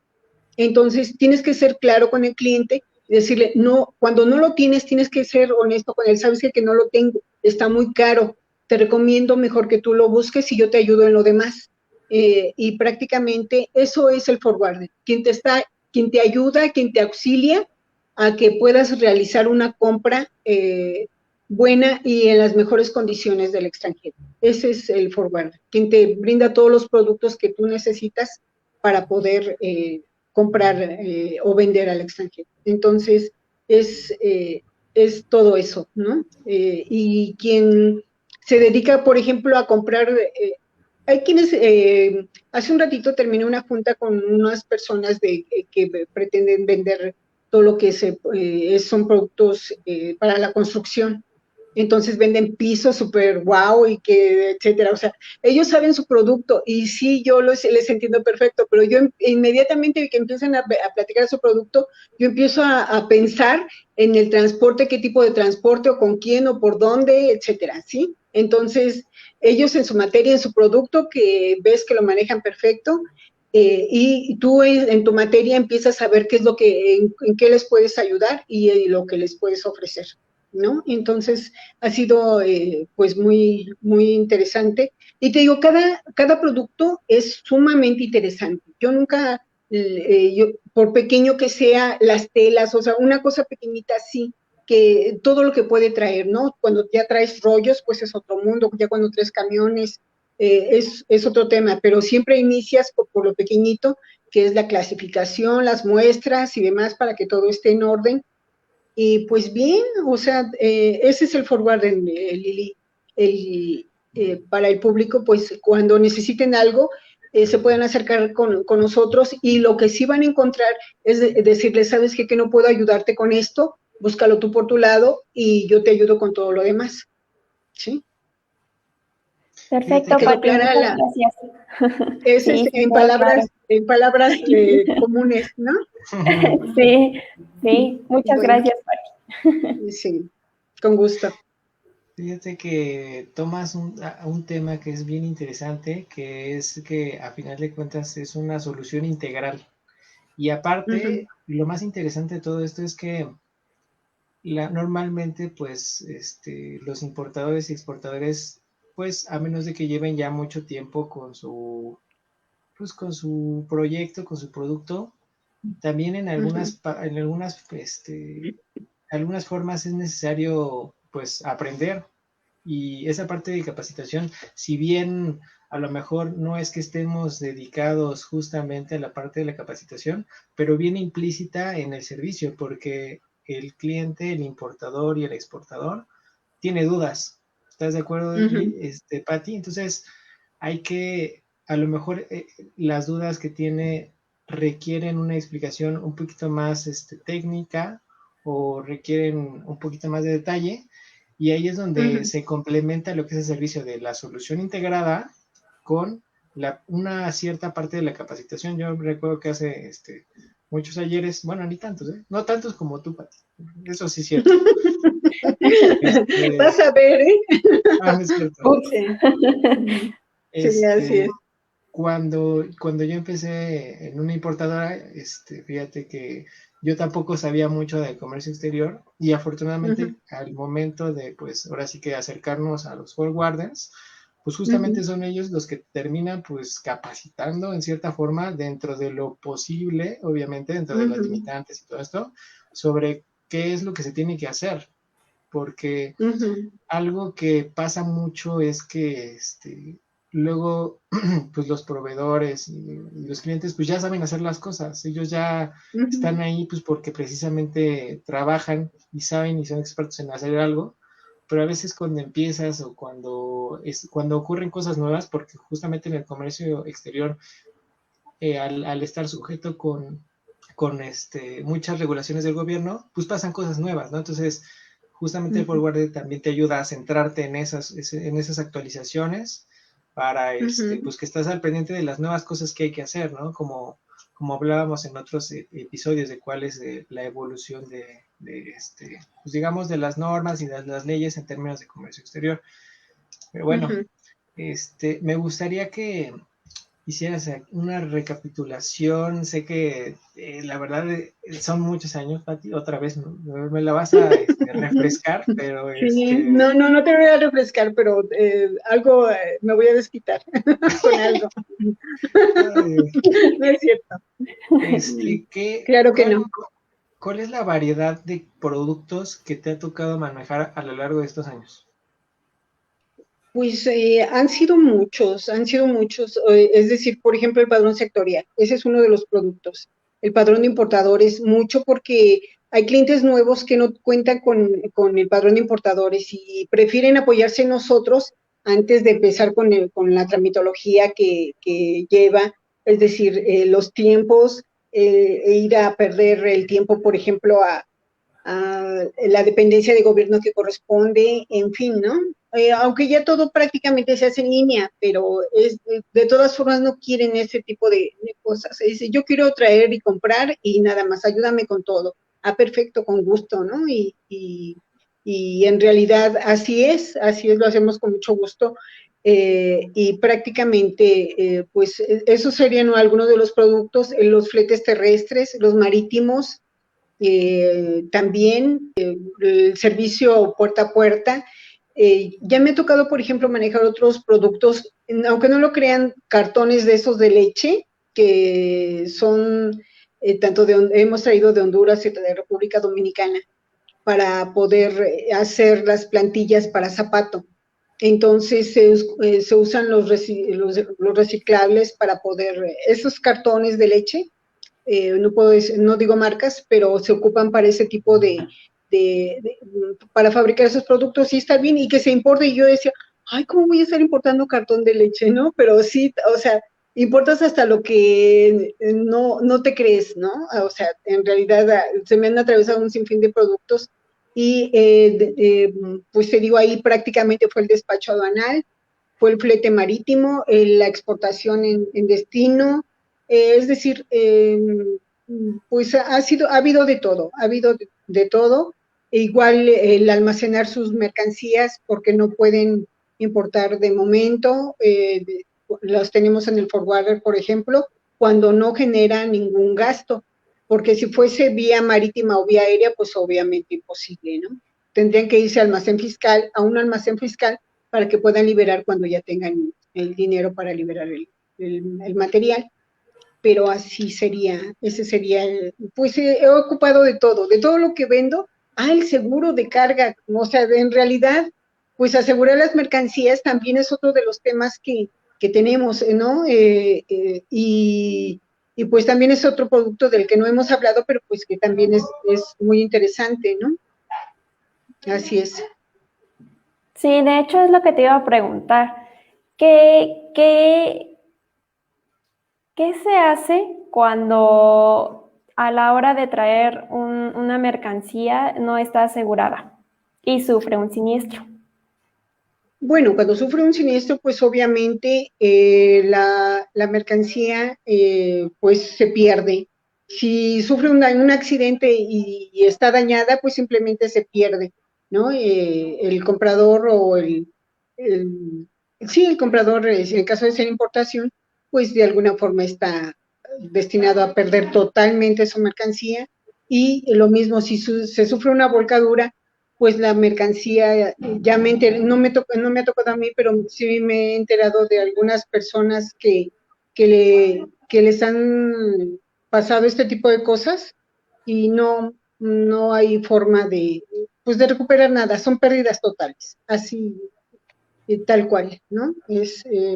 Entonces, tienes que ser claro con el cliente y decirle, no, cuando no lo tienes, tienes que ser honesto con él. Sabes que no lo tengo, está muy caro. Te recomiendo mejor que tú lo busques y yo te ayudo en lo demás. Y prácticamente eso es el forwarder, quien te ayuda, quien te auxilia a que puedas realizar una compra buena y en las mejores condiciones del extranjero. Ese es el forwarder, quien te brinda todos los productos que tú necesitas para poder comprar o vender al extranjero. Entonces, es todo eso, ¿no? Y quien se dedica, por ejemplo, a comprar, hay quienes, hace un ratito terminé una junta con unas personas que pretenden vender todo lo que son productos para la construcción. Entonces venden pisos súper guau y que, etcétera. O sea, ellos saben su producto y sí, yo les entiendo perfecto, pero yo inmediatamente que empiezan a platicar su producto, yo empiezo a pensar en el transporte, qué tipo de transporte o con quién o por dónde, etcétera, ¿sí? Entonces, ellos en su materia, en su producto, que ves que lo manejan perfecto, y tú en tu materia empiezas a ver qué es en qué les puedes ayudar y lo que les puedes ofrecer, ¿no? Entonces, ha sido pues muy, muy interesante. Y te digo, cada producto es sumamente interesante. Yo nunca, por pequeño que sea, las telas, o sea, una cosa pequeñita así, que todo lo que puede traer, ¿no? Cuando ya traes rollos, pues es otro mundo, ya cuando traes camiones, es otro tema, pero siempre inicias por lo pequeñito, que es la clasificación, las muestras y demás, para que todo esté en orden. Y pues bien, o sea, ese es el forward, Lili. Para el público, pues cuando necesiten algo, se pueden acercar con nosotros y lo que sí van a encontrar es decirles, ¿sabes qué? Que no puedo ayudarte con esto, búscalo tú por tu lado y yo te ayudo con todo lo demás. ¿Sí? Perfecto, Pati, muchas gracias. Ese Sí, es claro. en palabras comunes, ¿no? Sí, sí, muchas gracias, Pati. Sí, con gusto. Fíjate que tomas un tema que es bien interesante, que es que a final de cuentas es una solución integral. Y aparte, lo más interesante de todo esto es que normalmente, pues, los importadores y exportadores, pues, a menos de que lleven ya mucho tiempo con su proyecto, con su producto, también en algunas formas es necesario, pues, aprender. Y esa parte de capacitación, si bien a lo mejor no es que estemos dedicados justamente a la parte de la capacitación, pero viene implícita en el servicio, porque el cliente, el importador y el exportador tiene dudas. ¿Estás de acuerdo, Pati? Entonces, hay que, a lo mejor las dudas que tiene requieren una explicación un poquito más técnica o requieren un poquito más de detalle, y ahí es donde se complementa lo que es el servicio de la solución integrada con una cierta parte de la capacitación. Yo recuerdo que hace muchos ayeres, bueno, ni tantos, no tantos como tú, Pati. Eso sí es cierto. Vas a ver, ¿eh? No es cierto. Sí, así es. Cuando yo empecé en una importadora, fíjate que yo tampoco sabía mucho de comercio exterior y afortunadamente al momento de, pues, ahora sí que acercarnos a los forwarders, pues justamente son ellos los que terminan pues capacitando en cierta forma dentro de lo posible, obviamente dentro de las limitantes y todo esto, sobre qué es lo que se tiene que hacer, porque algo que pasa mucho es que luego pues los proveedores y los clientes pues ya saben hacer las cosas, ellos ya están ahí pues porque precisamente trabajan y saben y son expertos en hacer algo, pero a veces cuando empiezas o cuando ocurren cosas nuevas, porque justamente en el comercio exterior, al estar sujeto con muchas regulaciones del gobierno, pues pasan cosas nuevas, ¿no? Entonces, justamente el Forwarder también te ayuda a centrarte en esas actualizaciones para pues que estás al pendiente de las nuevas cosas que hay que hacer, ¿no? Como hablábamos en otros episodios de cuál es la evolución pues digamos, de las normas y de las leyes en términos de comercio exterior. Pero bueno, me gustaría que hicieras una recapitulación. Sé que la verdad son muchos años, Pati, otra vez me la vas a refrescar, pero sí, no te voy a refrescar, pero algo me voy a desquitar con algo. No es cierto. Claro que no. ¿Cuál es la variedad de productos que te ha tocado manejar a lo largo de estos años? Pues han sido muchos, es decir, por ejemplo, el padrón sectorial, ese es uno de los productos. El padrón de importadores, mucho porque hay clientes nuevos que no cuentan con el padrón de importadores y prefieren apoyarse en nosotros antes de empezar con la tramitología que lleva, es decir, los tiempos, e ir a perder el tiempo, por ejemplo, a la dependencia de gobierno que corresponde, en fin, ¿no? Aunque ya todo prácticamente se hace en línea, pero de todas formas no quieren ese tipo de cosas. Dice, yo quiero traer y comprar y nada más, ayúdame con todo. Ah, perfecto, con gusto, ¿no? Y en realidad así es, lo hacemos con mucho gusto. Y prácticamente, pues, esos serían algunos de los productos, los fletes terrestres, los marítimos, también el servicio puerta a puerta. Ya me ha tocado, por ejemplo, manejar otros productos, aunque no lo crean, cartones de esos de leche, que son tanto hemos traído de Honduras y de República Dominicana, para poder hacer las plantillas para zapato. Entonces se usan los reciclables para poder, esos cartones de leche, no digo marcas, pero se ocupan para ese tipo para fabricar esos productos, sí está bien, y que se importe. Y yo decía, ay, ¿cómo voy a estar importando cartón de leche, no? Pero sí, o sea, importas hasta lo que no te crees, ¿no? O sea, en realidad se me han atravesado un sinfín de productos y pues te digo, ahí prácticamente fue el despacho aduanal, fue el flete marítimo, la exportación en destino, es decir, pues ha habido de todo, de todo. E igual el almacenar sus mercancías porque no pueden importar de momento, los tenemos en el forwarder, por ejemplo, cuando no genera ningún gasto, porque si fuese vía marítima o vía aérea, pues obviamente imposible, ¿no? Tendrían que irse a un almacén fiscal para que puedan liberar cuando ya tengan el dinero para liberar el material. Pero así sería, ese sería pues he ocupado de todo lo que vendo. El seguro de carga, o sea, en realidad, pues asegurar las mercancías también es otro de los temas que tenemos, ¿no? Y pues también es otro producto del que no hemos hablado, pero pues que también es muy interesante, ¿no? Así es. Sí, de hecho es lo que te iba a preguntar. ¿Qué se hace cuando a la hora de traer una mercancía no está asegurada y sufre un siniestro? Bueno, cuando sufre un siniestro, pues obviamente la mercancía pues se pierde. Si sufre un accidente y está dañada, pues simplemente se pierde, ¿no? El comprador o sí, el comprador, en el caso de ser importación, pues de alguna forma está destinado a perder totalmente su mercancía. Y lo mismo, si se sufre una volcadura, pues la mercancía, ya me enteré, no me ha tocado a mí, pero sí me he enterado de algunas personas que les han pasado este tipo de cosas y no hay forma pues de recuperar nada, son pérdidas totales, así tal cual, ¿no?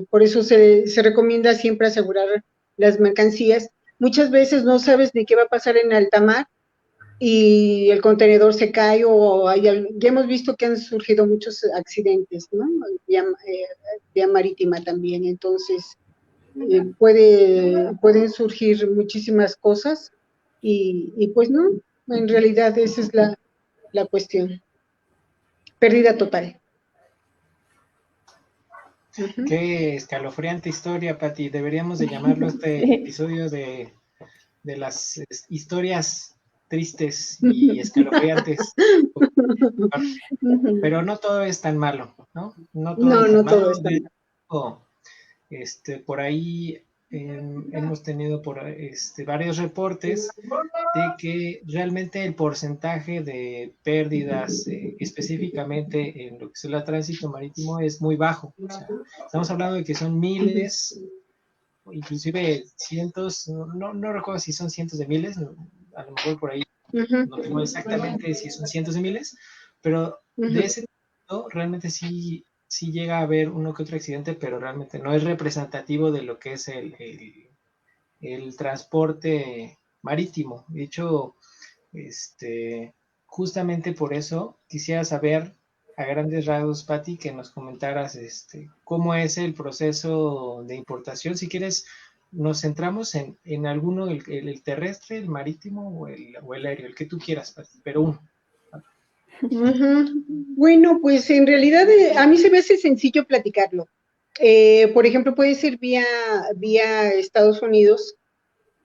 Por eso se recomienda siempre asegurar las mercancías. Muchas veces no sabes ni qué va a pasar en alta mar y el contenedor se cae ya hemos visto que han surgido muchos accidentes, ¿no? Vía marítima también, entonces pueden surgir muchísimas cosas y pues no, en realidad esa es la cuestión. Pérdida total. Qué escalofriante historia, Pati. Deberíamos de llamarlo este episodio de las historias tristes y escalofriantes. Pero no todo es tan malo, ¿no? No todo es tan malo. Todo es tan malo. Por ahí hemos tenido varios reportes de que realmente el porcentaje de pérdidas específicamente en lo que es el tránsito marítimo es muy bajo. O sea, estamos hablando de que son miles, inclusive cientos, no recuerdo si son cientos de miles, a lo mejor por ahí no tengo exactamente si son cientos de miles, pero de ese tipo realmente sí llega a haber uno que otro accidente, pero realmente no es representativo de lo que es el transporte marítimo. De hecho, justamente por eso quisiera saber a grandes rasgos, Pati, que nos comentaras cómo es el proceso de importación. Si quieres, nos centramos en alguno, el terrestre, el marítimo o el aéreo, el que tú quieras, Pati, pero uno. Bueno, pues en realidad a mí se me hace sencillo platicarlo. Por ejemplo, puede ser vía Estados Unidos,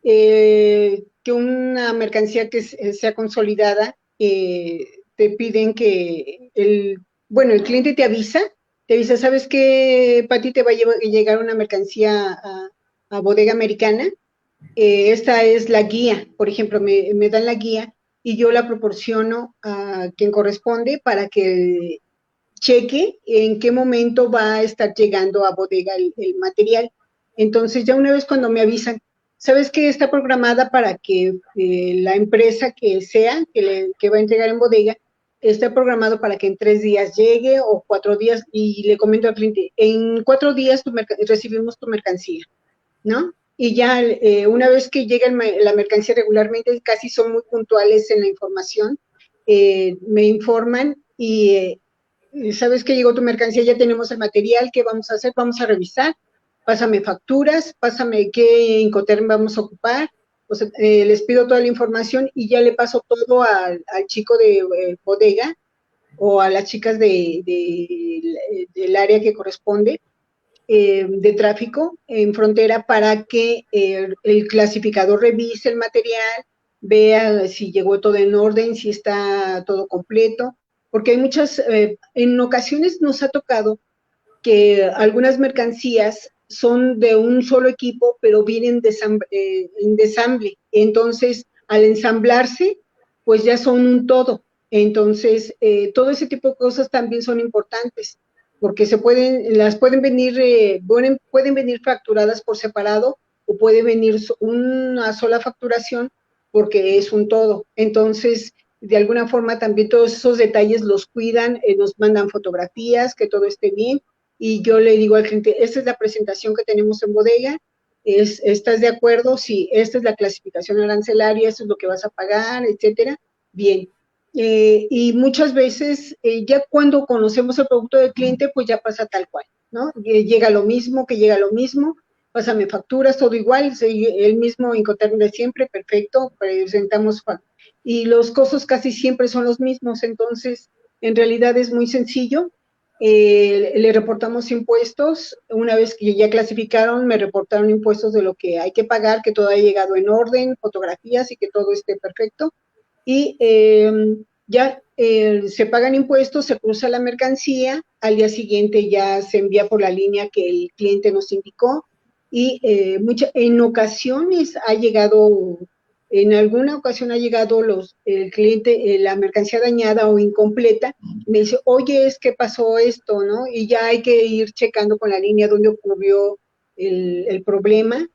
que una mercancía que sea consolidada, te piden que el cliente te avisa, ¿sabes qué, Pati? Te va a llegar una mercancía a Bodega Americana. Esta es la guía, por ejemplo, me dan la guía y yo la proporciono a quien corresponde para que cheque en qué momento va a estar llegando a bodega el material. Entonces, ya una vez cuando me avisan, ¿sabes qué? Está programada para que la empresa que sea, que va a entregar en bodega, está programado para que en 3 días llegue o 4 días, y le comento al cliente, en 4 días recibimos tu mercancía, ¿no? Y ya una vez que llega la mercancía regularmente, casi son muy puntuales en la información, me informan y sabes que llegó tu mercancía, ya tenemos el material, ¿qué vamos a hacer? Vamos a revisar, pásame facturas, pásame qué Incoterm vamos a ocupar, o sea, les pido toda la información y ya le paso todo al chico de bodega o a las chicas del área que corresponde, de tráfico en frontera, para que el clasificador revise el material, vea si llegó todo en orden, si está todo completo, porque hay en ocasiones nos ha tocado que algunas mercancías son de un solo equipo, pero vienen en desamble, entonces al ensamblarse, pues ya son un todo. Entonces, todo ese tipo de cosas también son importantes, porque pueden venir facturadas por separado, o puede venir una sola facturación porque es un todo. Entonces, de alguna forma también todos esos detalles los cuidan, nos mandan fotografías, que todo esté bien, y yo le digo al cliente, esta es la presentación que tenemos en bodega, ¿estás de acuerdo? Sí, esta es la clasificación arancelaria, esto es lo que vas a pagar, etcétera. Bien. Y muchas veces, ya cuando conocemos el producto del cliente, pues ya pasa tal cual, ¿no? Llega lo mismo, pásame facturas, todo igual, el mismo Incoterm de siempre, perfecto, presentamos y los costos casi siempre son los mismos, entonces en realidad es muy sencillo. Le reportamos impuestos, una vez que ya clasificaron, me reportaron impuestos de lo que hay que pagar, que todo haya llegado en orden, fotografías y que todo esté perfecto, y ya se pagan impuestos, se cruza la mercancía, al día siguiente ya se envía por la línea que el cliente nos indicó, y en ocasiones ha llegado en alguna ocasión ha llegado el cliente, la mercancía dañada o incompleta, me dice, oye, es que pasó esto, ¿no? Y ya hay que ir checando con la línea dónde ocurrió el problema,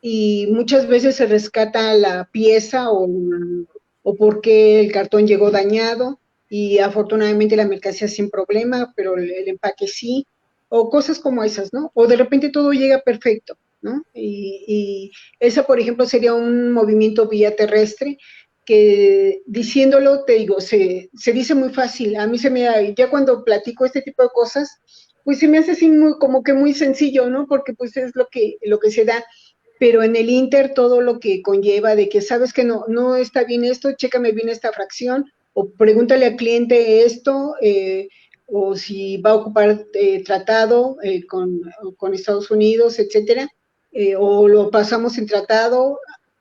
y muchas veces se rescata la pieza o por qué el cartón llegó dañado, y afortunadamente la mercancía sin problema, pero el empaque sí, o cosas como esas, ¿no? O de repente todo llega perfecto, ¿no? Y esa, por ejemplo, sería un movimiento vía terrestre que, diciéndolo, te digo, se dice muy fácil. A mí ya cuando platico este tipo de cosas, pues se me hace así como que muy sencillo, ¿no? Porque pues es lo que se da, pero en el Inter todo lo que conlleva de que sabes que no está bien esto, chécame bien esta fracción, o pregúntale al cliente esto, o si va a ocupar tratado con Estados Unidos, etcétera, o lo pasamos en tratado,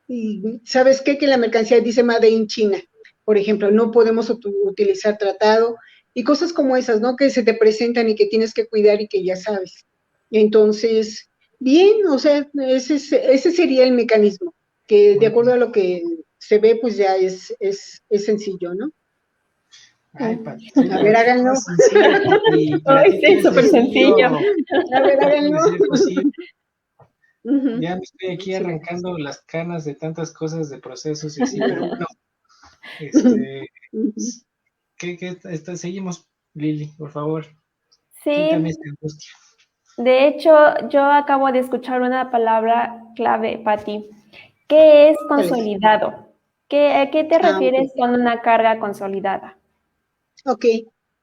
y ¿sabes qué? Que la mercancía dice Made in China, por ejemplo, no podemos utilizar tratado, y cosas como esas, ¿no? Que se te presentan y que tienes que cuidar y que ya sabes. Entonces, bien, o sea, ese sería el mecanismo, que de acuerdo a lo que se ve, pues ya es sencillo, ¿no? Ay, Pati, A ver, háganlo. sencillo, Pati. Para Ay, ti todo sí, es súper sencillo. A ver, háganlo. Puede ser posible. Uh-huh. Ya me estoy aquí Sí. arrancando las canas de tantas cosas, de procesos y así, pero bueno, este, Uh-huh. seguimos, Lili, por favor, quítame Sí, esta angustia. de hecho, yo acabo de escuchar una palabra clave, Pati. ¿Qué es ¿Cuál es? consolidado? ¿A qué te Ok. refieres con una carga consolidada? Ok.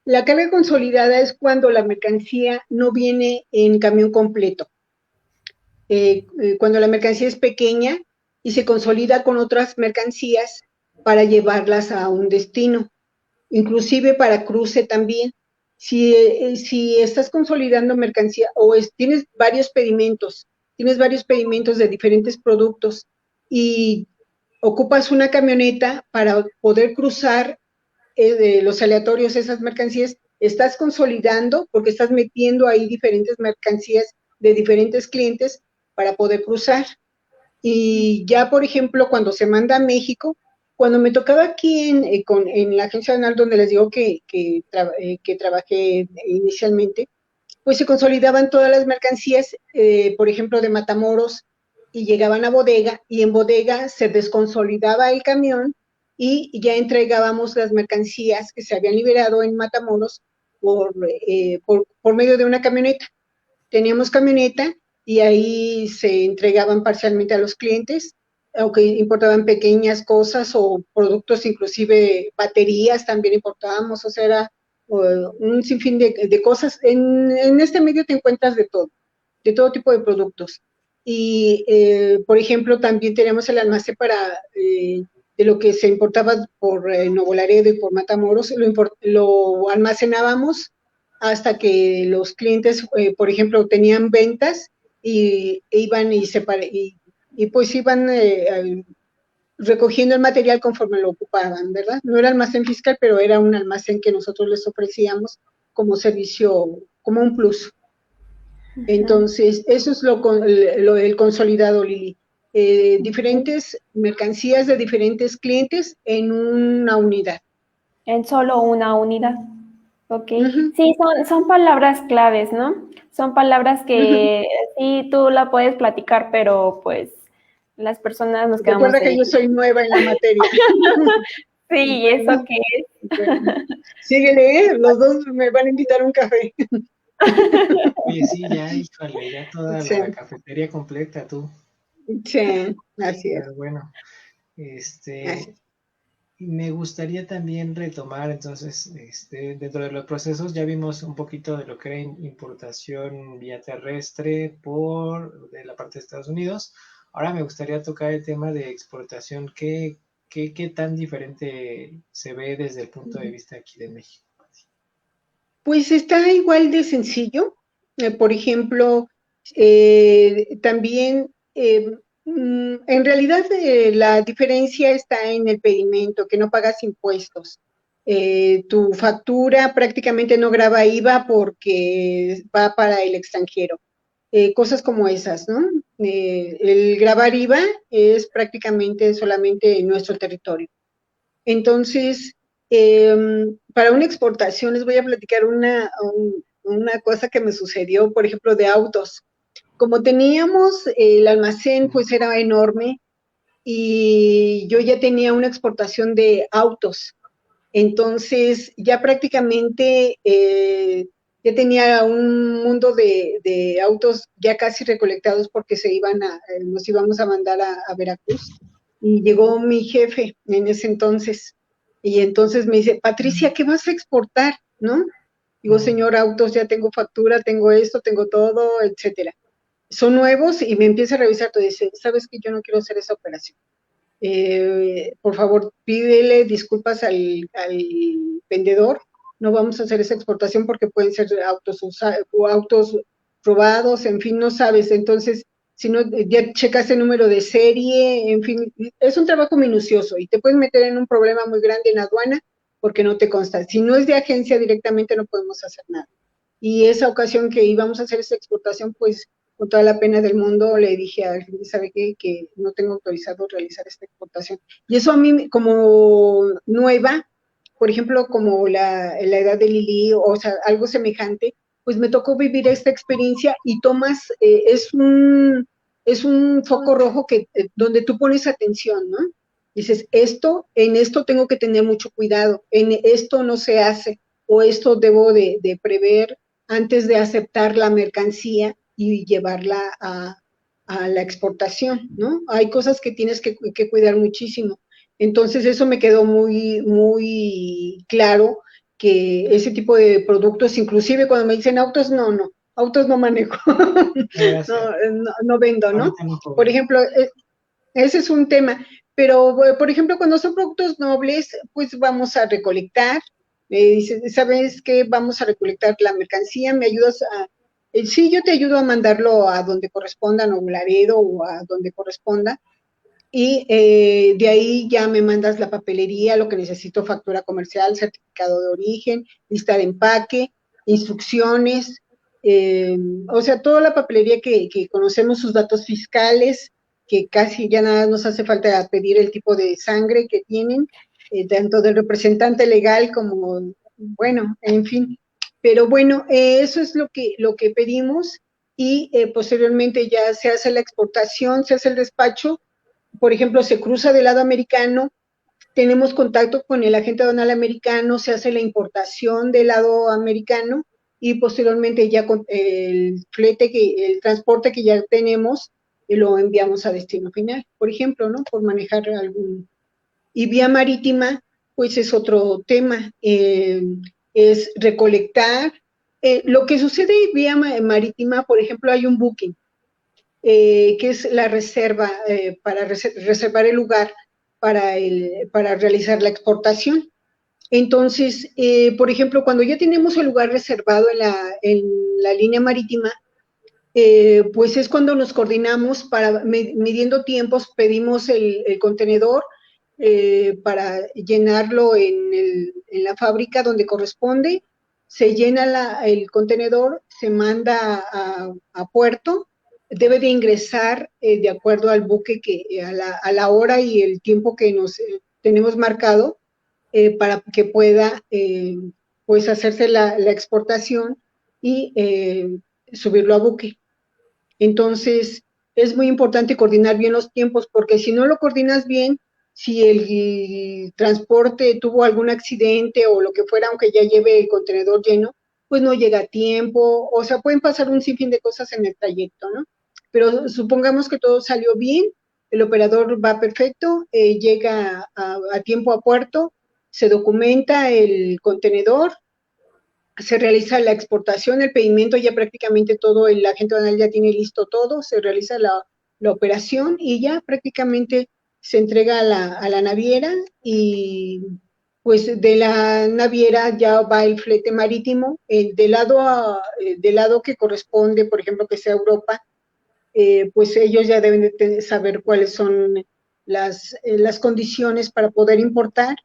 La carga consolidada es cuando la mercancía no viene en camión completo. Cuando la mercancía es pequeña y se consolida con otras mercancías para llevarlas a un destino, inclusive para cruce también. Si estás consolidando mercancía o tienes varios pedimentos de diferentes productos y ocupas una camioneta para poder cruzar de los aleatorios esas mercancías, estás consolidando porque estás metiendo ahí diferentes mercancías de diferentes clientes para poder cruzar. Y ya, por ejemplo, cuando se manda a México, cuando me tocaba aquí en la agencia aduanal donde les digo que trabajé inicialmente, pues se consolidaban todas las mercancías, por ejemplo, de Matamoros, y llegaban a bodega, y en bodega se desconsolidaba el camión y ya entregábamos las mercancías que se habían liberado en Matamoros por medio de una camioneta. Teníamos camioneta y ahí se entregaban parcialmente a los clientes, aunque importaban pequeñas cosas o productos, inclusive baterías también importábamos, o sea, era un sinfín de cosas. En este medio te encuentras de todo tipo de productos. Y, por ejemplo, también teníamos el almacén de lo que se importaba por Nuevo Laredo y por Matamoros, lo almacenábamos hasta que los clientes, por ejemplo, tenían ventas e iban y pues iban recogiendo el material conforme lo ocupaban, ¿verdad? No era almacén fiscal, pero era un almacén que nosotros les ofrecíamos como servicio, como un plus. Entonces, eso es el consolidado, Lili. Diferentes mercancías de diferentes clientes en una unidad. En solo una unidad. Ok. Uh-huh. Sí, son palabras claves, ¿no? Son palabras Uh-huh. que sí tú la puedes platicar, pero pues las personas nos quedamos Recuerda que de... yo soy nueva en la materia. Sí, ¿eso Bueno, qué es? bueno. Síguele, los dos me van a invitar a un café. Oye, sí, ya, híjole, ya toda Sí, la cafetería completa, tú. sí, así es. Pero bueno, Así es. me gustaría también retomar, entonces, dentro de los procesos ya vimos un poquito de lo que era importación vía terrestre de la parte de Estados Unidos. Ahora me gustaría tocar el tema de exportación. ¿Qué tan diferente se ve desde el punto de vista aquí de México? Pues está igual de sencillo. Por ejemplo, también, en realidad, la diferencia está en el pedimento, que no pagas impuestos. Tu factura prácticamente no graba IVA porque va para el extranjero. cosas como esas, ¿no? El grabar IVA es prácticamente solamente en nuestro territorio. Entonces, para una exportación les voy a platicar una cosa que me sucedió, por ejemplo, de autos. Como teníamos el almacén, pues era enorme y yo ya tenía una exportación de autos. Entonces, ya prácticamente ya tenía un mundo de autos ya casi recolectados porque nos íbamos a mandar a Veracruz. Y llegó mi jefe en ese entonces. Y entonces me dice, Patricia, ¿qué vas a exportar? ¿No? Digo, señor, autos, ya tengo factura, tengo esto, tengo todo, etcétera. Son nuevos y me empieza a revisar todo y dice, ¿sabes que yo no quiero hacer esa operación? Por favor, pídele disculpas al vendedor, no vamos a hacer esa exportación porque pueden ser autos robados, en fin, no sabes, entonces, si no, ya checas el número de serie, en fin, es un trabajo minucioso y te puedes meter en un problema muy grande en aduana porque no te consta. Si no es de agencia directamente no podemos hacer nada. Y esa ocasión que íbamos a hacer esa exportación, pues con toda la pena del mundo le dije a él, ¿sabe qué? Que no tengo autorizado realizar esta exportación. Y eso a mí, como nueva, por ejemplo, como la edad de Lili, o sea, algo semejante, pues me tocó vivir esta experiencia y tomas, es un foco rojo donde tú pones atención, ¿no? Dices, en esto tengo que tener mucho cuidado, en esto no se hace, o esto debo de prever antes de aceptar la mercancía y llevarla a la exportación, ¿no? Hay cosas que tienes que cuidar muchísimo. Entonces eso me quedó muy, muy claro que ese tipo de productos, inclusive cuando me dicen autos, autos no manejo, no vendo, ¿no? Por ejemplo, ese es un tema, pero por ejemplo, cuando son productos nobles, pues vamos a recolectar, ¿sabes qué? Vamos a recolectar la mercancía, ¿me ayudas a...? Sí, yo te ayudo a mandarlo a donde corresponda, a Nuevo Laredo o a donde corresponda, y de ahí ya me mandas la papelería, lo que necesito, factura comercial, certificado de origen, lista de empaque, instrucciones, o sea, toda la papelería que conocemos, sus datos fiscales, que casi ya nada nos hace falta pedir el tipo de sangre que tienen, tanto del representante legal como, bueno, en fin. Pero bueno, eso es lo que pedimos y posteriormente ya se hace la exportación, se hace el despacho. Por ejemplo, se cruza del lado americano, tenemos contacto con el agente aduanal americano, se hace la importación del lado americano y posteriormente ya con el transporte que ya tenemos, lo enviamos a destino final, por ejemplo, ¿no? Por manejar algún... Y vía marítima, pues es otro tema, es recolectar. Lo que sucede vía marítima, por ejemplo, hay un booking, que es la reserva, para reservar el lugar para realizar la exportación. Entonces, por ejemplo, cuando ya tenemos el lugar reservado en la línea marítima, pues es cuando nos coordinamos para, midiendo tiempos, pedimos el contenedor para llenarlo en la fábrica donde corresponde, se llena el contenedor, se manda a puerto, debe de ingresar de acuerdo al buque a la hora y el tiempo que nos tenemos marcado para que pueda pues hacerse la exportación y subirlo a buque. Entonces, es muy importante coordinar bien los tiempos, porque si no lo coordinas bien, si el transporte tuvo algún accidente o lo que fuera, aunque ya lleve el contenedor lleno, pues no llega a tiempo, o sea, pueden pasar un sinfín de cosas en el trayecto, ¿no? Pero supongamos que todo salió bien, el operador va perfecto, llega a tiempo a puerto, se documenta el contenedor, se realiza la exportación, el pedimento, ya prácticamente todo, el agente aduanal ya tiene listo todo, se realiza la operación y ya prácticamente se entrega a la naviera y pues de la naviera ya va el flete marítimo, del lado que corresponde, por ejemplo, que sea Europa, pues ellos ya deben de saber cuáles son las condiciones para poder importar.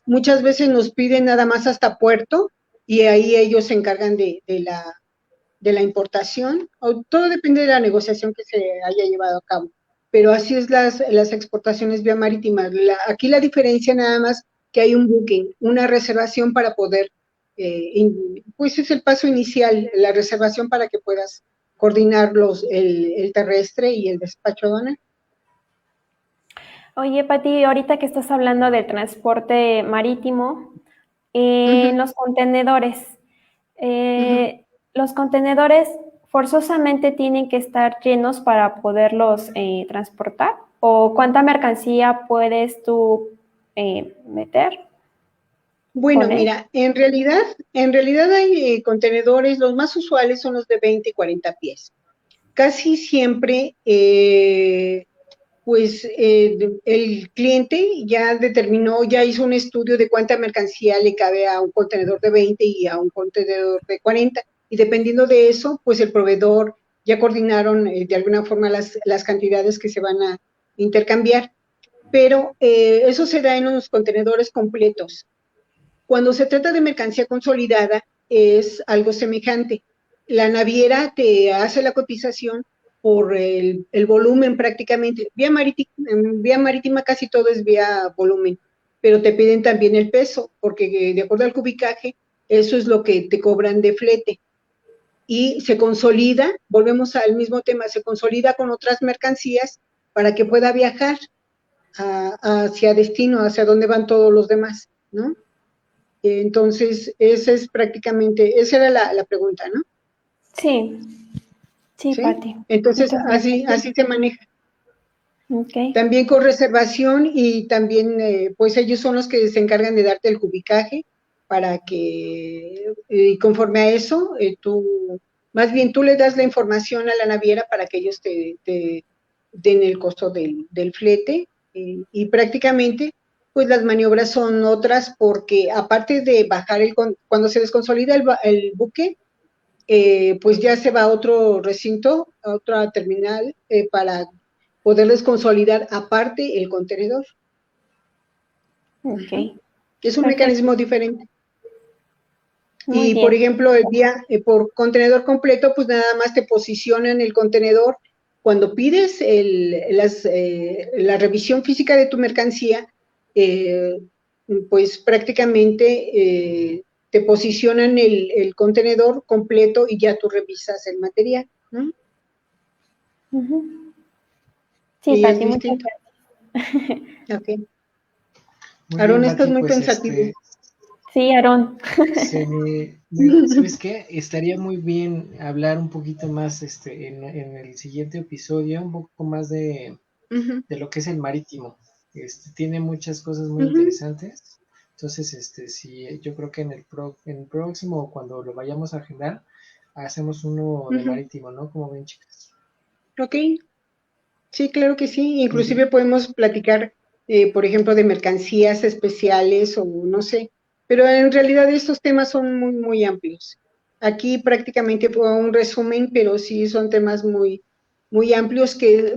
Muchas veces nos piden nada más hasta puerto y ahí ellos se encargan de de la importación, todo depende de la negociación que se haya llevado a cabo, pero así es las exportaciones vía marítima. Aquí la diferencia nada más que hay un booking, una reservación para poder, pues es el paso inicial, la reservación para que puedas coordinar el terrestre y el despacho aduanal. Oye, Pati, ahorita que estás hablando de transporte marítimo, los contenedores, los contenedores forzosamente tienen que estar llenos para poderlos transportar, ¿o cuánta mercancía puedes tú meter? Bueno, ¿Poner? mira, en realidad hay contenedores, los más usuales son los de 20 y 40 pies. Casi siempre, pues el cliente ya determinó, ya hizo un estudio de cuánta mercancía le cabe a un contenedor de 20 y a un contenedor de 40, y dependiendo de eso, pues el proveedor ya coordinaron de alguna forma las cantidades que se van a intercambiar, pero eso se da en unos contenedores completos. Cuando se trata de mercancía consolidada, es algo semejante. La naviera te hace la cotización por el volumen prácticamente. Vía marítima casi todo es vía volumen, pero te piden también el peso, porque de acuerdo al cubicaje, eso es lo que te cobran de flete. Y se consolida, volvemos al mismo tema, se consolida con otras mercancías para que pueda viajar hacia destino, hacia donde van todos los demás, ¿no? Entonces, esa era la pregunta, ¿no? Sí, sí, ¿Sí? Pati. Entonces, Entonces, así se maneja. ok. También con reservación y también, pues ellos son los que se encargan de darte el cubicaje para que, conforme a eso, más bien tú le das la información a la naviera para que ellos te den el costo del flete y prácticamente, pues las maniobras son otras porque aparte de bajar cuando se desconsolida el buque, pues ya se va a otro recinto, a otra terminal para poderles consolidar aparte el contenedor. Ok, Es un perfecto. mecanismo diferente. Muy Y, por bien. ejemplo, por contenedor completo, pues nada más te posicionan el contenedor. Cuando pides la revisión física de tu mercancía, pues prácticamente te posicionan el contenedor completo y ya tú revisas el material, ¿no? Sí, Y es Pati, muchas distinto. gracias. Okay. Muy bien, Aaron, estás Pati, muy pues pensativo. Sí, Aarón. ¿Sabes qué? Estaría muy bien hablar un poquito más en el siguiente episodio, un poco más de lo que es el marítimo. Tiene muchas cosas muy interesantes. Entonces, sí, yo creo que en el próximo, cuando lo vayamos a agendar, hacemos uno de marítimo, ¿no? Como ven, chicas. Ok, sí, claro que sí. Muy bien. Inclusive podemos platicar, por ejemplo, de mercancías especiales o no sé, pero en realidad estos temas son muy, muy amplios. Aquí prácticamente fue un resumen, pero sí son temas muy, muy amplios que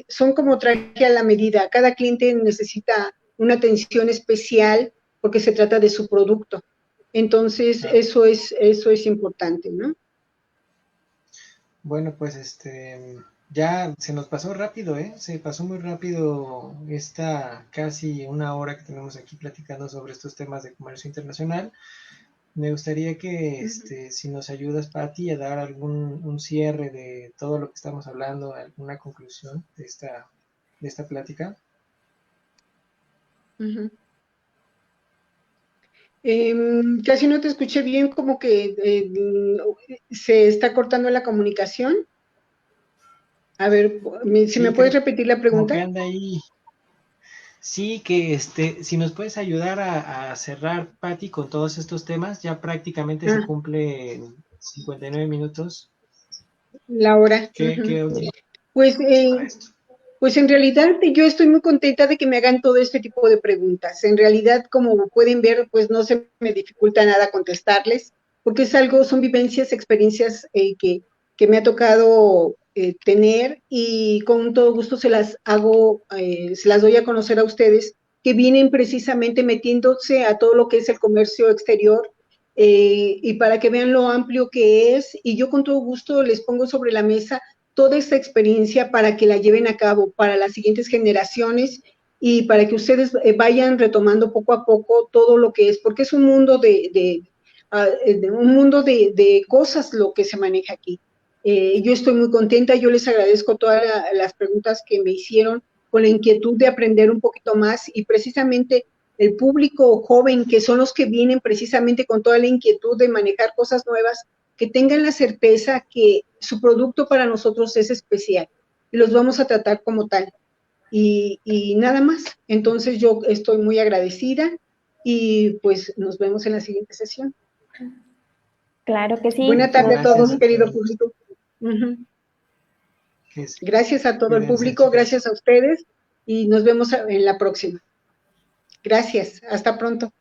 son como traje a la medida. Cada cliente necesita una atención especial porque se trata de su producto. Entonces, Claro. eso es importante, ¿no? Bueno, pues ya se nos pasó rápido, ¿eh? Se pasó muy rápido esta casi una hora que tenemos aquí platicando sobre estos temas de comercio internacional. Me gustaría que si nos ayudas, Pati, a dar un cierre de todo lo que estamos hablando, alguna conclusión de esta plática. Casi no te escuché bien, como que se está cortando la comunicación. A ver, si me Sí, puedes repetir la como que pregunta. anda ahí. Sí, que si nos puedes ayudar a cerrar, Pati, con todos estos temas, ya prácticamente se Ah, cumple en 59 minutos. la hora. ¿Qué último Pues, para esto? pues en realidad yo estoy muy contenta de que me hagan todo este tipo de preguntas. En realidad, como pueden ver, pues no se me dificulta nada contestarles, porque son vivencias, experiencias que me ha tocado tener y con todo gusto se las hago, se las doy a conocer a ustedes que vienen precisamente metiéndose a todo lo que es el comercio exterior y para que vean lo amplio que es, y yo con todo gusto les pongo sobre la mesa toda esta experiencia para que la lleven a cabo para las siguientes generaciones y para que ustedes vayan retomando poco a poco todo lo que es, porque es un mundo de cosas lo que se maneja aquí. Yo estoy muy contenta, yo les agradezco todas las preguntas que me hicieron con la inquietud de aprender un poquito más y precisamente el público joven, que son los que vienen precisamente con toda la inquietud de manejar cosas nuevas, que tengan la certeza que su producto para nosotros es especial y los vamos a tratar como tal. Y nada más. Entonces yo estoy muy agradecida y pues nos vemos en la siguiente sesión. Claro que sí. Buena tarde a todos, querido público. Gracias a todo el público, gracias a ustedes y nos vemos en la próxima. Gracias, hasta pronto.